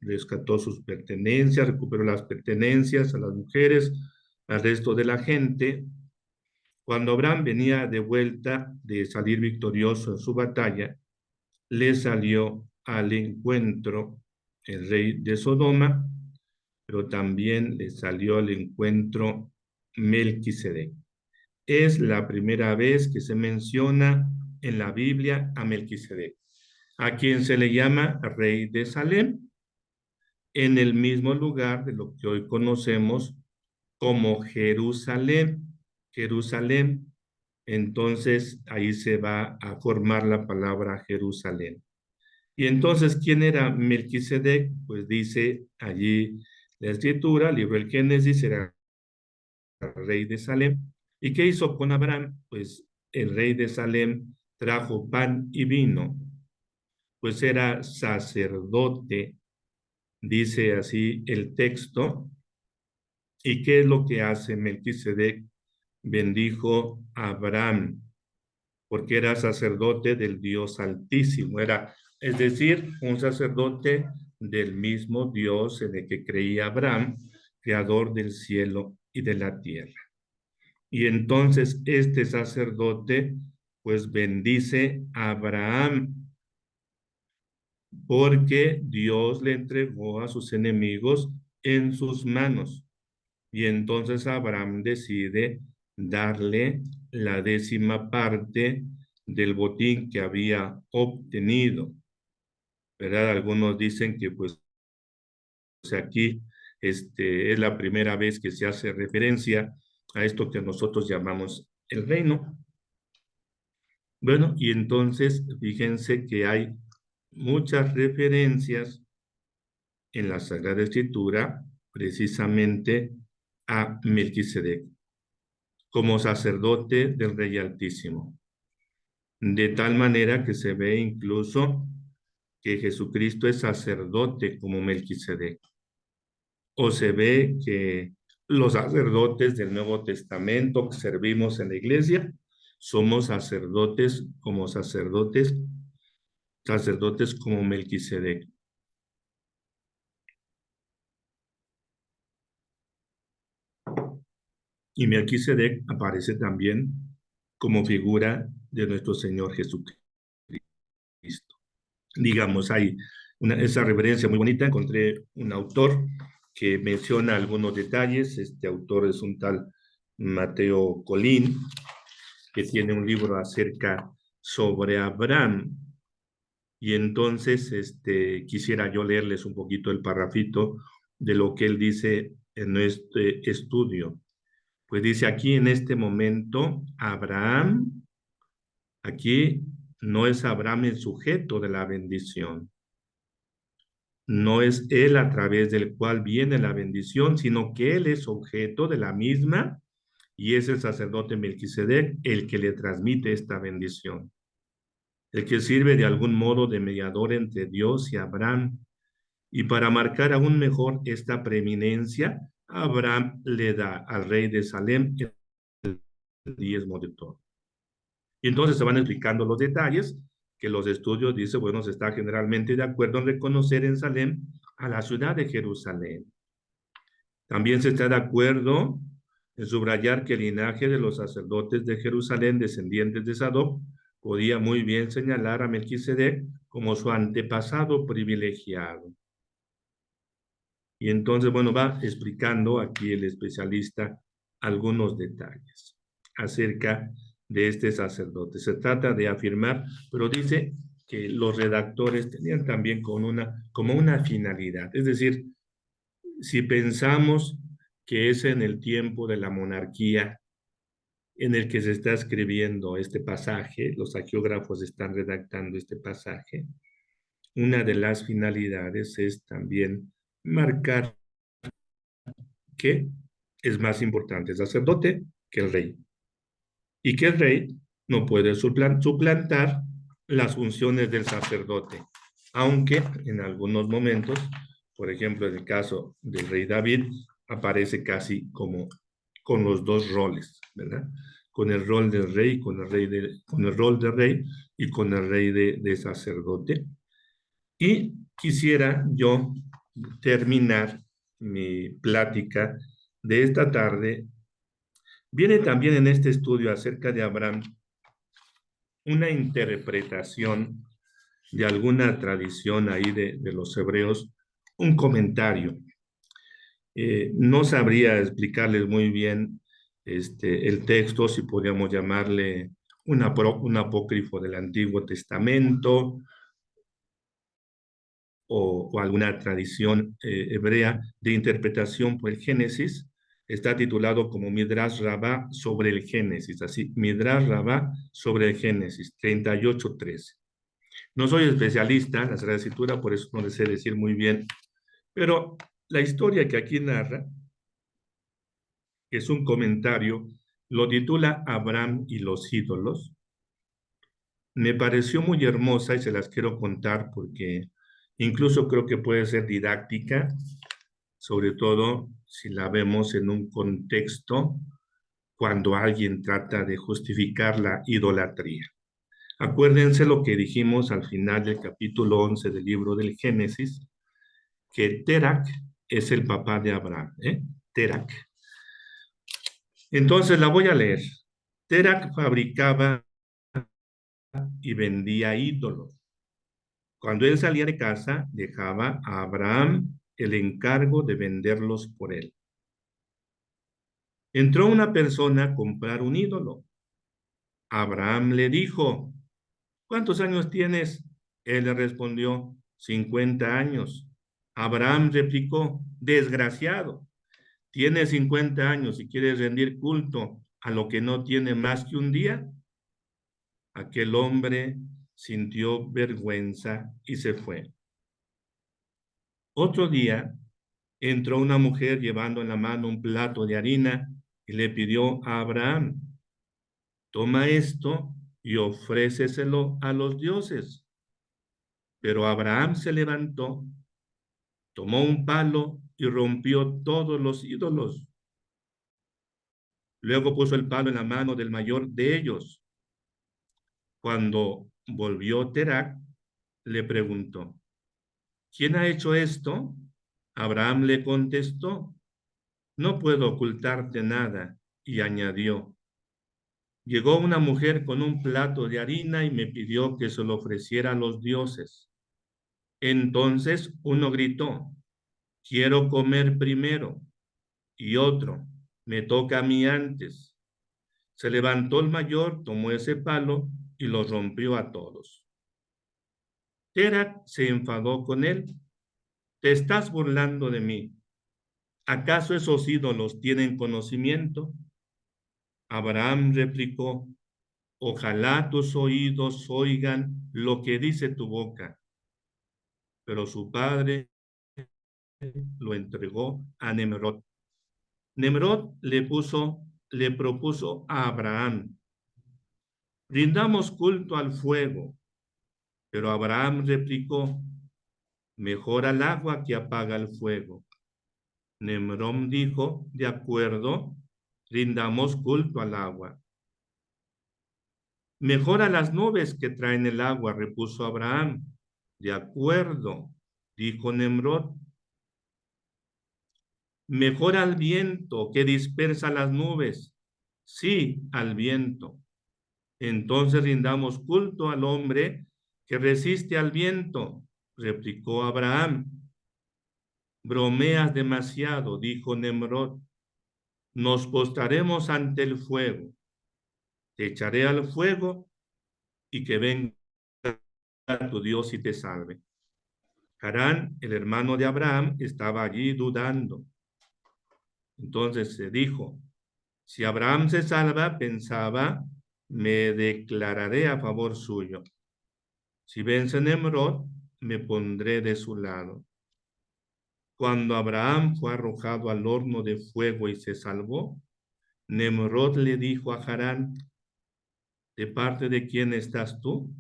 rescató sus pertenencias, recuperó las pertenencias a las mujeres, al resto de la gente. Cuando Abraham venía de vuelta de salir victorioso en su batalla, le salió al encuentro el rey de Sodoma, pero también le salió al encuentro Melquisedec. Es la primera vez que se menciona en la Biblia a Melquisedec, a quien se le llama rey de Salem, en el mismo lugar de lo que hoy conocemos como Jerusalén. Jerusalén, entonces ahí se va a formar la palabra Jerusalén. Y entonces, ¿quién era Melquisedec? Pues dice allí la escritura, libro del Génesis, era rey de Salem. ¿Y qué hizo con Abraham? Pues el rey de Salem trajo pan y vino, pues era sacerdote, dice así el texto. ¿Y qué es lo que hace Melquisedec? Bendijo a Abraham, porque era sacerdote del Dios Altísimo, es decir, un sacerdote del mismo Dios en el que creía Abraham, creador del cielo y de la tierra. Y entonces este sacerdote pues bendice a Abraham porque Dios le entregó a sus enemigos en sus manos. Y entonces Abraham decide darle la 10ª parte del botín que había obtenido, ¿verdad? Algunos dicen que pues aquí es la primera vez que se hace referencia a esto que nosotros llamamos el reino. Bueno, y entonces fíjense que hay muchas referencias en la Sagrada Escritura precisamente a Melquisedec como sacerdote del Rey Altísimo. De tal manera que se ve incluso que Jesucristo es sacerdote como Melquisedec. O se ve que los sacerdotes del Nuevo Testamento que servimos en la iglesia somos sacerdotes como Melquisedec. Y Melquisedec aparece también como figura de nuestro Señor Jesucristo. Digamos, hay esa referencia muy bonita. Encontré un autor que menciona algunos detalles. Este autor es un tal Mateo Colín, que tiene un libro acerca sobre Abraham. Y entonces quisiera yo leerles un poquito el parrafito de lo que él dice en este estudio. Pues dice aquí en este momento, Abraham, aquí no es Abraham el sujeto de la bendición. No es él a través del cual viene la bendición, sino que él es objeto de la misma, y es el sacerdote Melquisedec el que le transmite esta bendición. el que sirve de algún modo de mediador entre Dios y Abraham. Y para marcar aún mejor esta preeminencia, Abraham le da al rey de Salem el diezmo de todo. Y entonces se van explicando los detalles, que los estudios dicen, bueno, se está generalmente de acuerdo en reconocer en Salem a la ciudad de Jerusalén. También se está de acuerdo en subrayar que el linaje de los sacerdotes de Jerusalén, descendientes de Sadoc, podía muy bien señalar a Melquisedec como su antepasado privilegiado. Y entonces, bueno, va explicando aquí el especialista algunos detalles acerca de este sacerdote. Se trata de afirmar, pero dice que los redactores tenían también como una finalidad. Es decir, si pensamos que es en el tiempo de la monarquía en el que se está escribiendo este pasaje, los hagiógrafos están redactando este pasaje, una de las finalidades es también marcar que es más importante el sacerdote que el rey, y que el rey no puede suplantar las funciones del sacerdote, aunque en algunos momentos, por ejemplo, en el caso del rey David, aparece casi como con los dos roles, ¿verdad? Con el rol del rey, con el rol de rey y con el rey de sacerdote. Y quisiera yo terminar mi plática de esta tarde. Viene también en este estudio acerca de Abraham una interpretación de alguna tradición ahí de los hebreos, un comentario. No sabría explicarles muy bien el texto, si podríamos llamarle un apócrifo del Antiguo Testamento o alguna tradición hebrea de interpretación por el Génesis. Está titulado como Midrash Rabbah sobre el Génesis, así, Midrash Rabbah sobre el Génesis, 38:13. No soy especialista en la Sagrada Escritura, por eso no les sé decir muy bien, pero la historia que aquí narra, que es un comentario, lo titula Abraham y los ídolos. Me pareció muy hermosa y se las quiero contar porque incluso creo que puede ser didáctica, sobre todo si la vemos en un contexto cuando alguien trata de justificar la idolatría. Acuérdense lo que dijimos al final del capítulo 11 del libro del Génesis, que Terac es el papá de Abraham, ¿eh? Terac. Entonces la voy a leer. Terac fabricaba y vendía ídolos. Cuando él salía de casa, dejaba a Abraham el encargo de venderlos por él. Entró una persona a comprar un ídolo. Abraham le dijo, ¿cuántos años tienes? Él le respondió, 50 años. Abraham replicó, desgraciado, tienes 50 años y quieres rendir culto a lo que no tiene más que un día. Aquel hombre sintió vergüenza y se fue. Otro día entró una mujer llevando en la mano un plato de harina y le pidió a Abraham, toma esto y ofréceselo a los dioses. Pero Abraham se levantó, tomó un palo y rompió todos los ídolos. Luego puso el palo en la mano del mayor de ellos. Cuando volvió Terac, le preguntó, ¿quién ha hecho esto? Abraham le contestó, no puedo ocultarte nada, y añadió, llegó una mujer con un plato de harina y me pidió que se lo ofreciera a los dioses. Entonces uno gritó, quiero comer primero, y otro, me toca a mí antes. Se levantó el mayor, tomó ese palo y lo rompió a todos. Terac se enfadó con él. Te estás burlando de mí. ¿Acaso esos ídolos tienen conocimiento? Abraham replicó, ojalá tus oídos oigan lo que dice tu boca. Pero su padre lo entregó a Nemrod. Nemrod le propuso a Abraham, rindamos culto al fuego. Pero Abraham replicó, mejor al agua que apaga el fuego. Nemrod dijo, de acuerdo, rindamos culto al agua. Mejor a las nubes que traen el agua, repuso Abraham. De acuerdo, dijo Nemrod. Mejor al viento que dispersa las nubes. Sí, al viento. Entonces rindamos culto al hombre que resiste al viento, replicó Abraham. Bromeas demasiado, dijo Nemrod. Nos postraremos ante el fuego. Te echaré al fuego y que venga tu Dios y te salve. Harán, el hermano de Abraham, estaba allí dudando. Entonces se dijo, si Abraham se salva, pensaba, me declararé a favor suyo. Si vence Nemrod, me pondré de su lado. Cuando Abraham fue arrojado al horno de fuego y se salvó, Nemrod le dijo a Harán, ¿de parte de quién estás tú?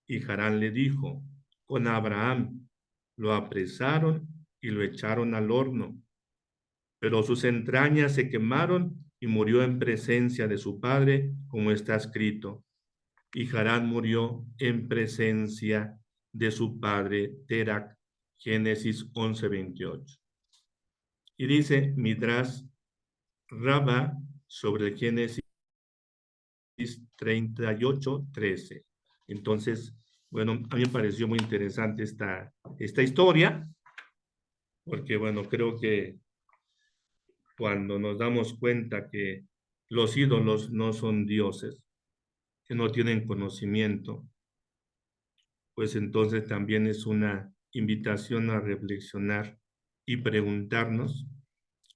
Y Harán le dijo, con Abraham. Lo apresaron y lo echaron al horno, pero sus entrañas se quemaron y murió en presencia de su padre, como está escrito. Y Harán murió en presencia de su padre Terac, Génesis 11:28. Y dice Midrash Rabba sobre el Génesis 38:13. Entonces, bueno, a mí me pareció muy interesante esta historia, porque bueno, creo que cuando nos damos cuenta que los ídolos no son dioses, que no tienen conocimiento, pues entonces también es una invitación a reflexionar y preguntarnos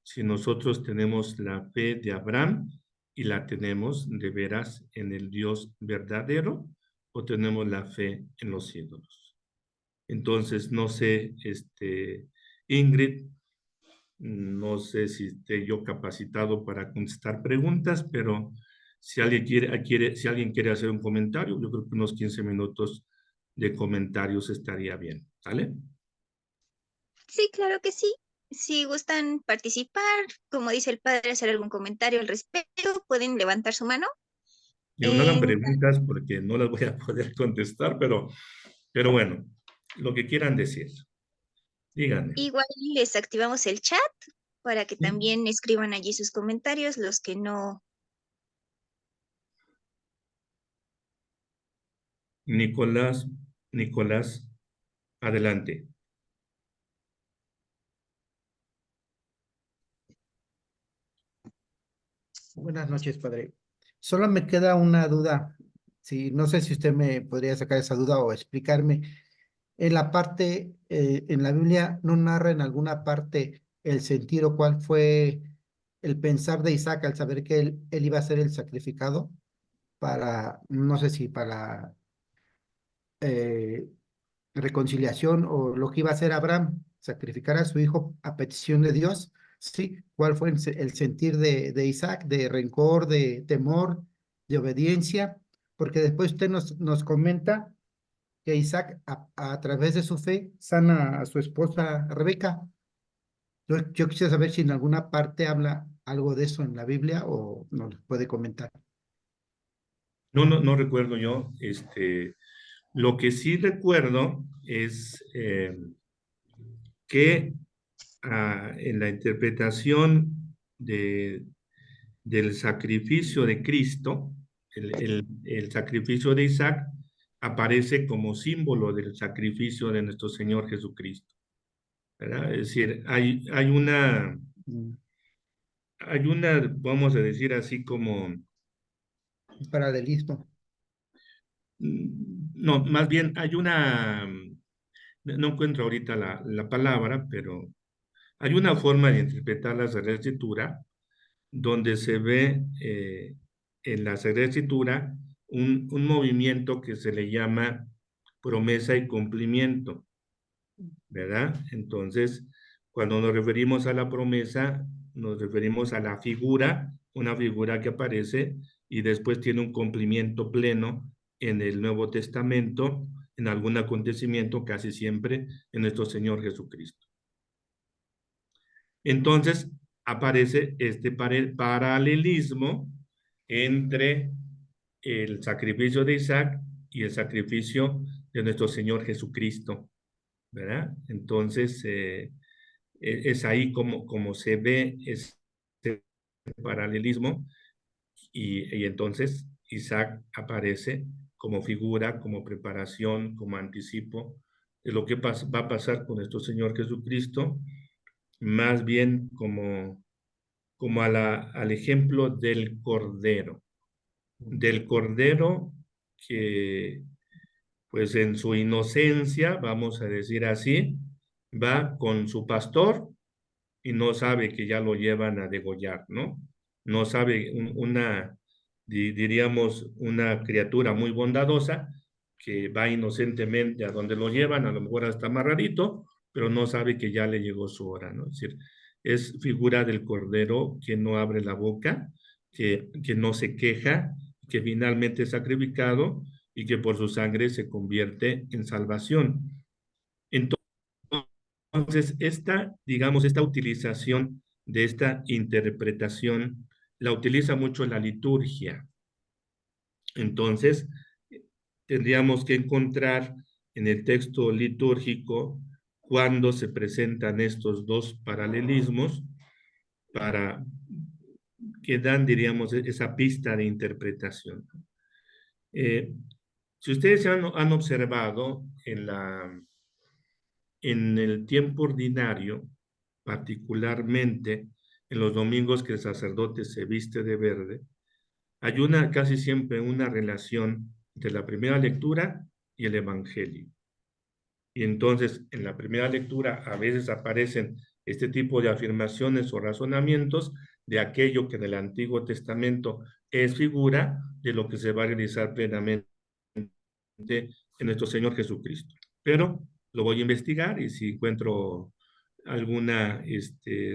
si nosotros tenemos la fe de Abraham y la tenemos de veras en el Dios verdadero o tenemos la fe en los ídolos. Entonces, no sé, Ingrid, no sé si esté yo capacitado para contestar preguntas, pero si alguien si alguien quiere hacer un comentario, yo creo que unos 15 minutos de comentarios estaría bien. ¿Vale? Sí, claro que sí. Si gustan participar, como dice el padre, hacer algún comentario al respecto, pueden levantar su mano. Digo, no hagan En- preguntas porque no las voy a poder contestar, pero bueno, lo que quieran decir, díganme. Igual les activamos el chat para que ¿Sí? también escriban allí sus comentarios, los que no. Nicolás, Nicolás, adelante. Buenas noches, padre. Solo me queda una duda. Si, no sé si usted me podría sacar esa duda o explicarme. En la parte, en la Biblia, ¿no narra en alguna parte el sentir o cuál fue el pensar de Isaac al saber que él iba a ser el sacrificado para, no sé si para eh, reconciliación o lo que iba a hacer Abraham, sacrificar a su hijo a petición de Dios? Sí, ¿cuál fue el sentir de Isaac, de rencor, de temor, de obediencia? Porque después usted nos comenta que Isaac, a través de su fe, sana a su esposa Rebeca. Yo quisiera saber si en alguna parte habla algo de eso en la Biblia o nos puede comentar. No recuerdo yo. Lo que sí recuerdo es que en la interpretación del sacrificio de Cristo, el sacrificio de Isaac aparece como símbolo del sacrificio de nuestro Señor Jesucristo, ¿verdad? Es decir, Mm, vamos a decir así como, Un paralelismo. no, más bien no encuentro ahorita la palabra, pero hay una forma de interpretar la Sagrada Escritura donde se ve en la Sagrada Escritura un movimiento que se le llama promesa y cumplimiento, ¿verdad? Entonces, cuando nos referimos a la promesa, nos referimos a la figura, una figura que aparece y después tiene un cumplimiento pleno en el Nuevo Testamento, en algún acontecimiento, casi siempre en nuestro Señor Jesucristo. Entonces aparece este paralelismo entre el sacrificio de Isaac y el sacrificio de nuestro Señor Jesucristo, ¿verdad? Entonces, es ahí como se ve este paralelismo y entonces Isaac aparece como figura, como preparación, como anticipo de lo que va a pasar con nuestro Señor Jesucristo, más bien como al ejemplo del cordero que pues en su inocencia, vamos a decir así, va con su pastor y no sabe que ya lo llevan a degollar, ¿no? No sabe diríamos, una criatura muy bondadosa que va inocentemente a donde lo llevan, a lo mejor hasta amarradito, pero no sabe que ya le llegó su hora, ¿no? Es decir, es figura del cordero que no abre la boca, que no se queja, que finalmente es sacrificado y que por su sangre se convierte en salvación. Entonces, digamos, esta utilización de esta interpretación la utiliza mucho la liturgia. Entonces, tendríamos que encontrar en el texto litúrgico cuando se presentan estos dos paralelismos para que dan, diríamos, esa pista de interpretación. Si ustedes han observado en el tiempo ordinario, particularmente en los domingos que el sacerdote se viste de verde, hay casi siempre una relación entre la primera lectura y el Evangelio. Y entonces, en la primera lectura a veces aparecen este tipo de afirmaciones o razonamientos de aquello que en el Antiguo Testamento es figura de lo que se va a realizar plenamente en nuestro Señor Jesucristo. Pero lo voy a investigar y si encuentro alguna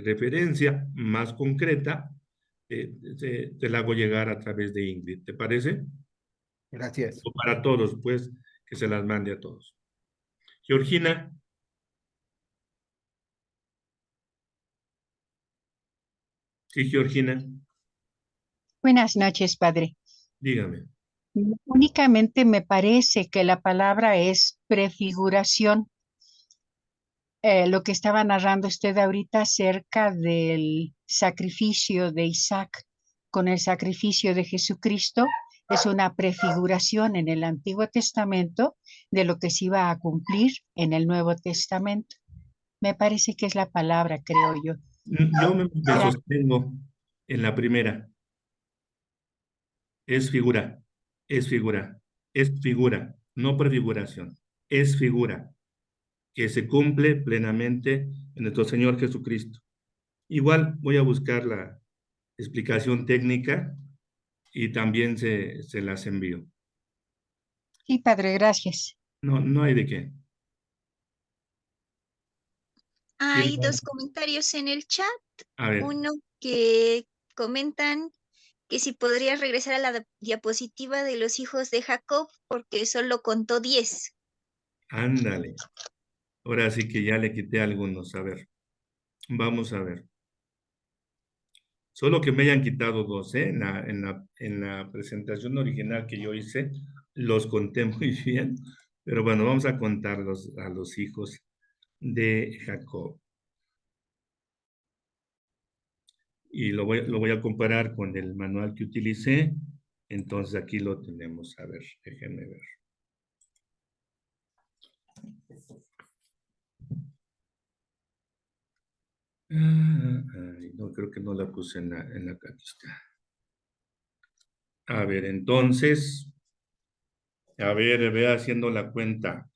referencia más concreta, te la hago llegar a través de Ingrid. ¿Te parece? Gracias. O para todos, pues, que se las mande a todos. Georgina. Sí, Georgina, Buenas noches, padre. dígame. Únicamente me parece que la palabra es prefiguración. Lo que estaba narrando usted ahorita acerca del sacrificio de Isaac con el sacrificio de Jesucristo es una prefiguración en el Antiguo Testamento de lo que se iba a cumplir en el Nuevo Testamento. Me parece que es la palabra, creo yo. Yo me sostengo en la primera. Es figura, es figura, es figura, no prefiguración. Es figura que se cumple plenamente en nuestro Señor Jesucristo. Igual voy a buscar la explicación técnica y también se las envío. Sí, padre, gracias. No, no hay de qué. Hay dos comentarios en el chat. A ver, Uno que comentan que si podrías regresar a la diapositiva de los hijos de Jacob, porque solo contó 10. ándale. Ahora sí que ya le quité algunos. A ver, vamos a ver. Solo que me hayan quitado dos, ¿eh? En la presentación original que yo hice, los conté muy bien. Pero bueno, vamos a contarlos a los hijos de Jacob. Y lo voy a comparar con el manual que utilicé. Entonces aquí lo tenemos. A ver, déjenme ver. Ay, no, creo que no la puse en la aquí está. A ver, entonces, ve haciendo la cuenta.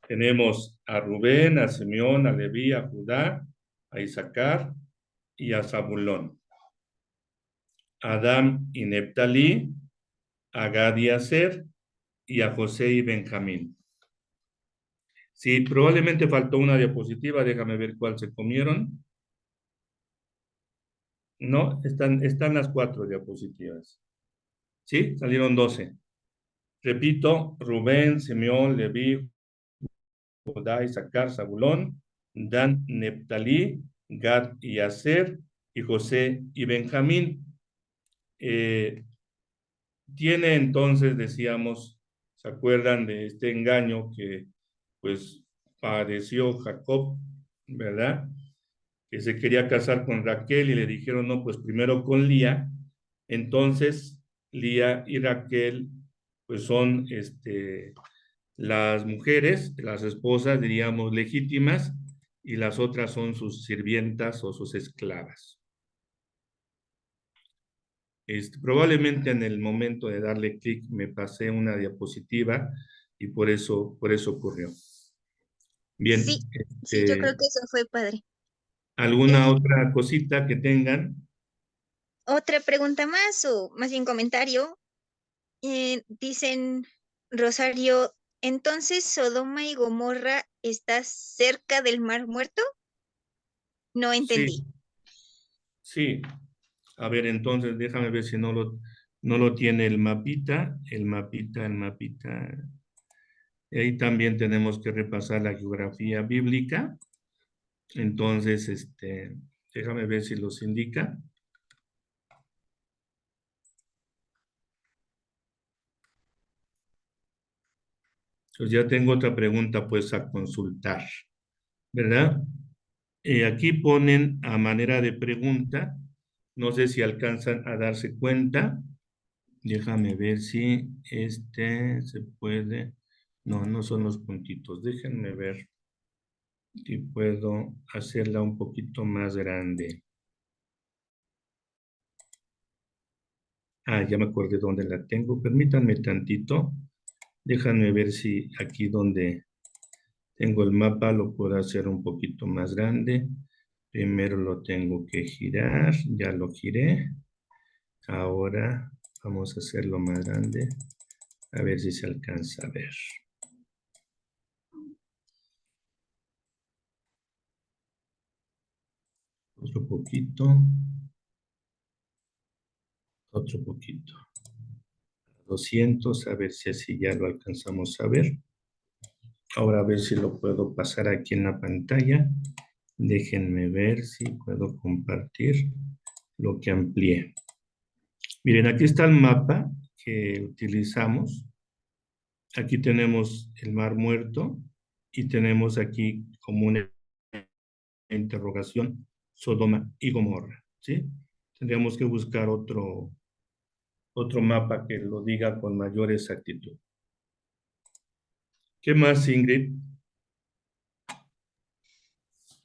Tenemos a Rubén, a Simeón, a Leví, a Judá, a Isaacar y a Zabulón. Adán y Neptalí, a Gad y Aser, y a José y Benjamín. Sí, probablemente faltó una diapositiva, déjame ver cuál se comieron. No, están las 4 diapositivas. ¿Sí? Salieron 12. Repito, Rubén, Simeón, Leví, Judá, Isaacar, Zabulón, Dan, Neptalí, Gad y Aser, y José y Benjamín. Tiene entonces, decíamos, ¿se acuerdan de este engaño que pues padeció Jacob, verdad? Que se quería casar con Raquel y le dijeron, no, pues primero con Lía. Entonces, Lía y Raquel, pues son las mujeres, las esposas, diríamos, legítimas, y las otras son sus sirvientas o sus esclavas. Probablemente en el momento de darle clic me pasé una diapositiva y por eso ocurrió. Bien, Sí, sí, yo creo que eso fue padre. ¿alguna otra cosita que tengan? Otra pregunta más, o más bien comentario. Dicen, Rosario, entonces Sodoma y Gomorra está cerca del Mar Muerto. No Sí, entendí. sí. A ver, entonces déjame ver si no lo tiene el mapita. El mapita. Y ahí también tenemos que repasar la geografía bíblica. Entonces, déjame ver si los indica. Pues ya tengo otra pregunta pues a consultar, ¿verdad? Aquí ponen a manera de pregunta, no sé si alcanzan a darse cuenta. Déjame ver si se puede. No, no son los puntitos. Déjenme ver si puedo hacerla un poquito más grande. Ah, ya me acordé dónde la tengo. Permítanme tantito. Déjenme ver si aquí donde tengo el mapa lo puedo hacer un poquito más grande. Primero lo tengo que girar. Ya lo giré. Ahora vamos a hacerlo más grande. A ver si se alcanza a ver. Otro poquito. Otro poquito. 200, a ver si así ya lo alcanzamos a ver. Ahora a ver si lo puedo pasar aquí en la pantalla. Déjenme ver si puedo compartir lo que amplié. Miren, aquí está el mapa que utilizamos. Aquí tenemos el Mar Muerto y tenemos aquí como una interrogación Sodoma y Gomorra, ¿sí? Tendríamos que buscar otro mapa que lo diga con mayor exactitud. ¿Qué más, Ingrid?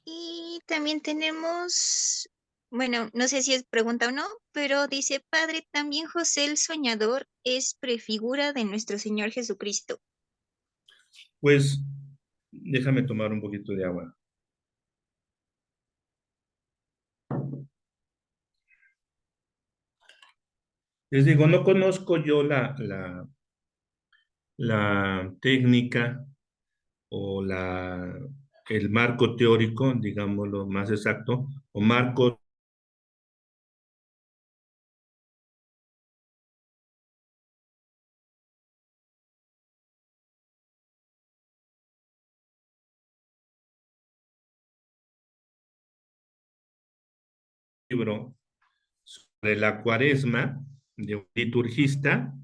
Y también tenemos, bueno, no sé si es pregunta o no, pero dice, Padre, también José el Soñador es prefigura de nuestro Señor Jesucristo. Pues déjame tomar un poquito de agua. Les digo, no conozco yo la técnica o el marco teórico, digámoslo más exacto, o marco libro sobre la cuaresma de un liturgista.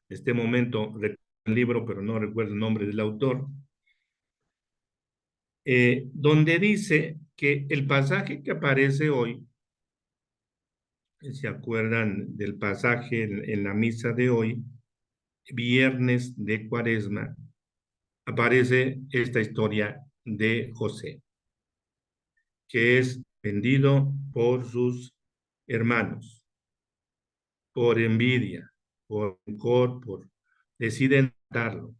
En este momento recuerdo el libro, pero no recuerdo el nombre del autor, donde dice que el pasaje que aparece hoy, ¿se acuerdan del pasaje en la misa de hoy? Viernes de Cuaresma, aparece esta historia de José, que es vendido por sus hermanos, por envidia, por rencor, deciden matarlo,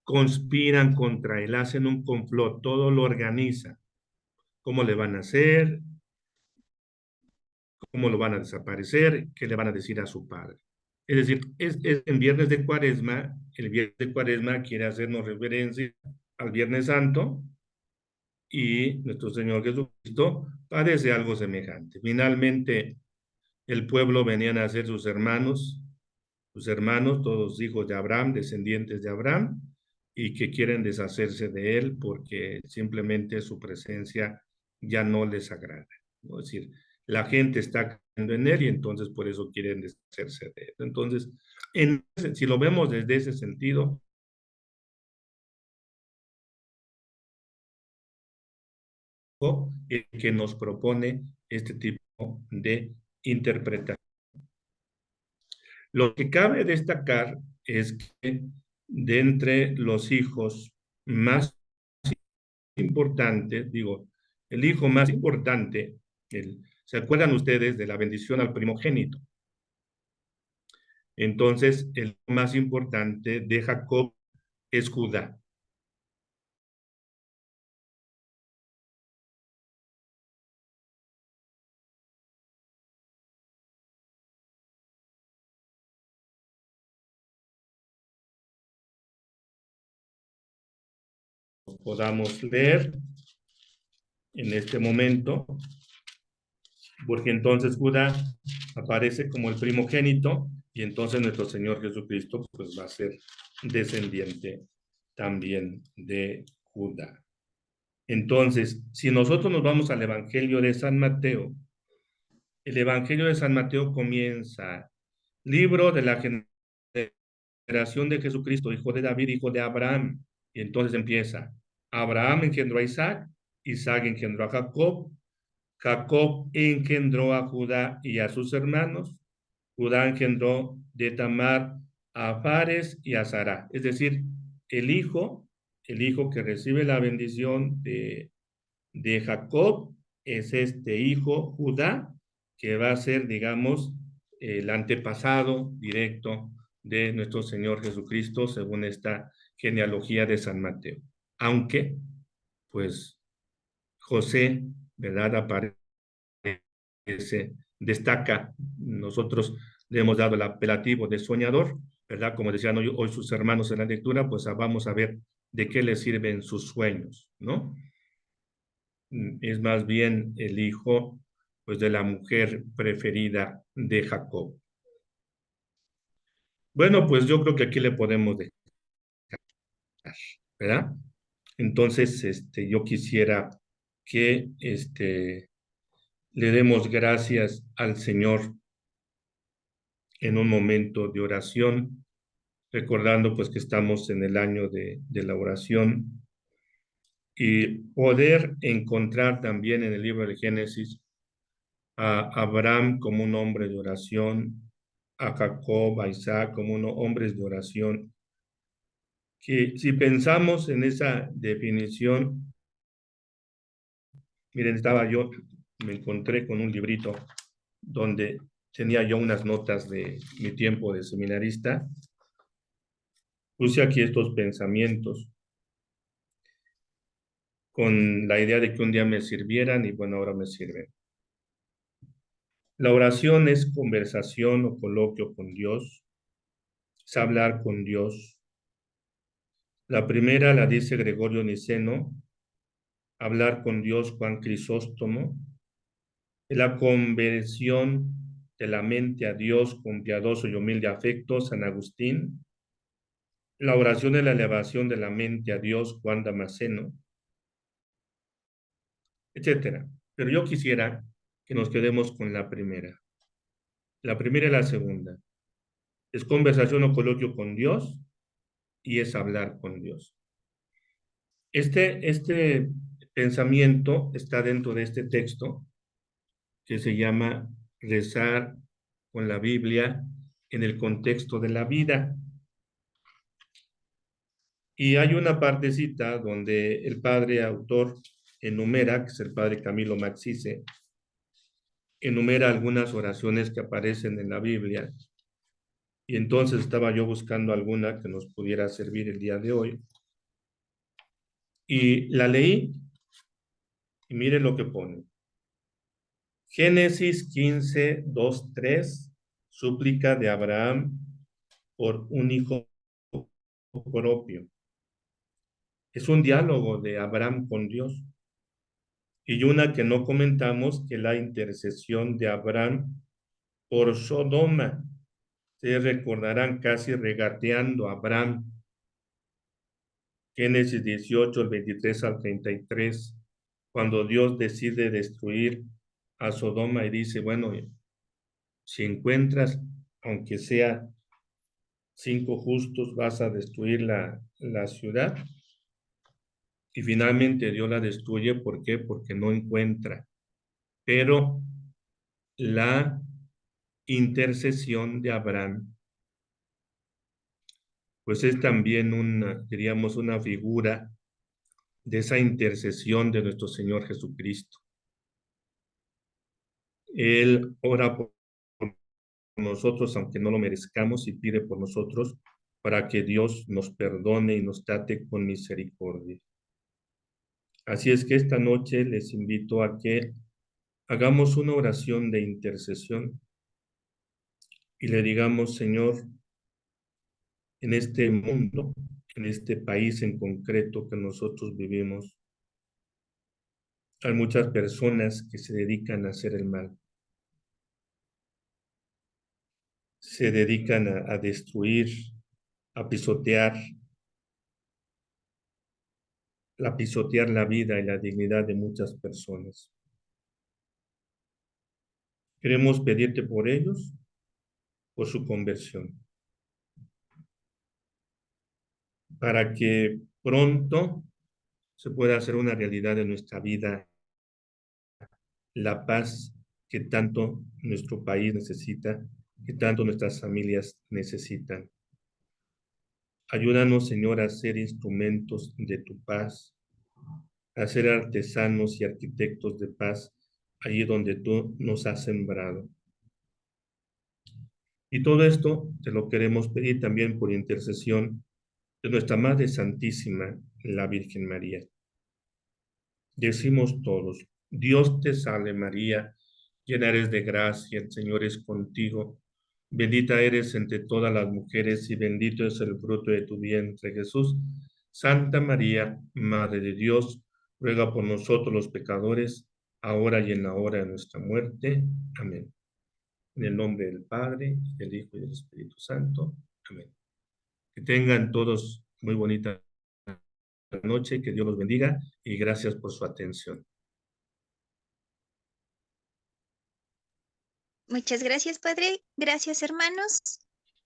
conspiran contra él, hacen un complot, todo lo organizan. ¿Cómo le van a hacer? ¿Cómo lo van a desaparecer? ¿Qué le van a decir a su padre? Es decir, es en Viernes de Cuaresma, el Viernes de Cuaresma quiere hacernos referencia al Viernes Santo, y nuestro Señor Jesucristo padece algo semejante. Finalmente, el pueblo venían a ser sus hermanos, sus hermanos, todos hijos de Abraham, descendientes de Abraham, y que quieren deshacerse de él porque simplemente su presencia ya no les agrada, ¿no? Es decir, la gente está creyendo en él y entonces por eso quieren deshacerse de él. Entonces, si lo vemos desde ese sentido, el que nos propone este tipo de interpretación. Lo que cabe destacar es que de entre los hijos más importantes, digo, el hijo más importante, ¿se acuerdan ustedes de la bendición al primogénito? Entonces, el más importante de Jacob es Judá. Podamos leer en este momento, porque entonces Judá aparece como el primogénito y entonces nuestro Señor Jesucristo pues va a ser descendiente también de Judá. Entonces, si nosotros nos vamos al Evangelio de San Mateo, el Evangelio de San Mateo comienza, libro de la generación de Jesucristo, hijo de David, hijo de Abraham, y entonces empieza, Abraham engendró a Isaac, Isaac engendró a Jacob, Jacob engendró a Judá y a sus hermanos, Judá engendró de Tamar a Fares y a Sará, es decir, el hijo que recibe la bendición de Jacob es este hijo Judá, que va a ser, digamos, el antepasado directo de nuestro Señor Jesucristo, según esta genealogía de San Mateo. Aunque, pues, José, ¿verdad? Aparece, destaca, nosotros le hemos dado el apelativo de soñador, ¿verdad? Como decían hoy sus hermanos en la lectura, pues vamos a ver de qué le sirven sus sueños, ¿no? Es más bien el hijo, pues, de la mujer preferida de Jacob. Bueno, pues yo creo que aquí le podemos dejar, ¿verdad? Entonces, yo quisiera que, le demos gracias al Señor en un momento de oración, recordando pues que estamos en el año de la oración y poder encontrar también en el libro de Génesis a Abraham como un hombre de oración, a Jacob, a Isaac como unos hombres de oración, que si pensamos en esa definición, miren, me encontré con un librito donde tenía yo unas notas de mi tiempo de seminarista, puse aquí estos pensamientos con la idea de que un día me sirvieran y bueno, ahora me sirven. La oración es conversación o coloquio con Dios, es hablar con Dios. La primera la dice Gregorio Niceno, hablar con Dios Juan Crisóstomo, la conversión de la mente a Dios con piadoso y humilde afecto, San Agustín, la oración de la elevación de la mente a Dios, Juan Damasceno, etcétera. Pero yo quisiera que nos quedemos con la primera. La primera y la segunda. Es conversación o coloquio con Dios y es hablar con Dios. Este pensamiento está dentro de este texto que se llama rezar con la Biblia en el contexto de la vida. Y hay una partecita donde el padre autor enumera, que es el padre Camilo Maxise, enumera algunas oraciones que aparecen en la Biblia. Y entonces estaba yo buscando alguna que nos pudiera servir el día de hoy. Y la leí y miren lo que pone. Génesis 15, 2, 3, súplica de Abraham por un hijo propio. Es un diálogo de Abraham con Dios. Y una que no comentamos, que la intercesión de Abraham por Sodoma. Ustedes recordarán casi regateando a Abraham, Génesis 18, el 23 al 33, cuando Dios decide destruir a Sodoma y dice, bueno, si encuentras, aunque sea 5 justos, vas a destruir la ciudad. Y finalmente Dios la destruye, ¿por qué? Porque no encuentra. Pero la intercesión de Abraham, pues es también diríamos, una figura de esa intercesión de nuestro Señor Jesucristo. Él ora por nosotros, aunque no lo merezcamos, y pide por nosotros para que Dios nos perdone y nos trate con misericordia. Así es que esta noche les invito a que hagamos una oración de intercesión y le digamos, Señor, en este mundo, en este país en concreto que nosotros vivimos, hay muchas personas que se dedican a hacer el mal. Se dedican a destruir, a pisotear la vida y la dignidad de muchas personas. Queremos pedirte por ellos, por su conversión, para que pronto se pueda hacer una realidad en nuestra vida la paz que tanto nuestro país necesita, que tanto nuestras familias necesitan. Ayúdanos, Señor, a ser instrumentos de tu paz, a ser artesanos y arquitectos de paz allí donde tú nos has sembrado. Y todo esto te lo queremos pedir también por intercesión de nuestra Madre Santísima, la Virgen María. Decimos todos, Dios te salve María, llena eres de gracia, el Señor es contigo. Bendita eres entre todas las mujeres y bendito es el fruto de tu vientre, Jesús. Santa María, Madre de Dios, ruega por nosotros los pecadores, ahora y en la hora de nuestra muerte. Amén. En el nombre del Padre, del Hijo y del Espíritu Santo. Amén. Que tengan todos muy bonita noche, que Dios los bendiga y gracias por su atención. Muchas gracias, Padre. Gracias, hermanos.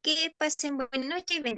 Que pasen buena noche y bendiciones.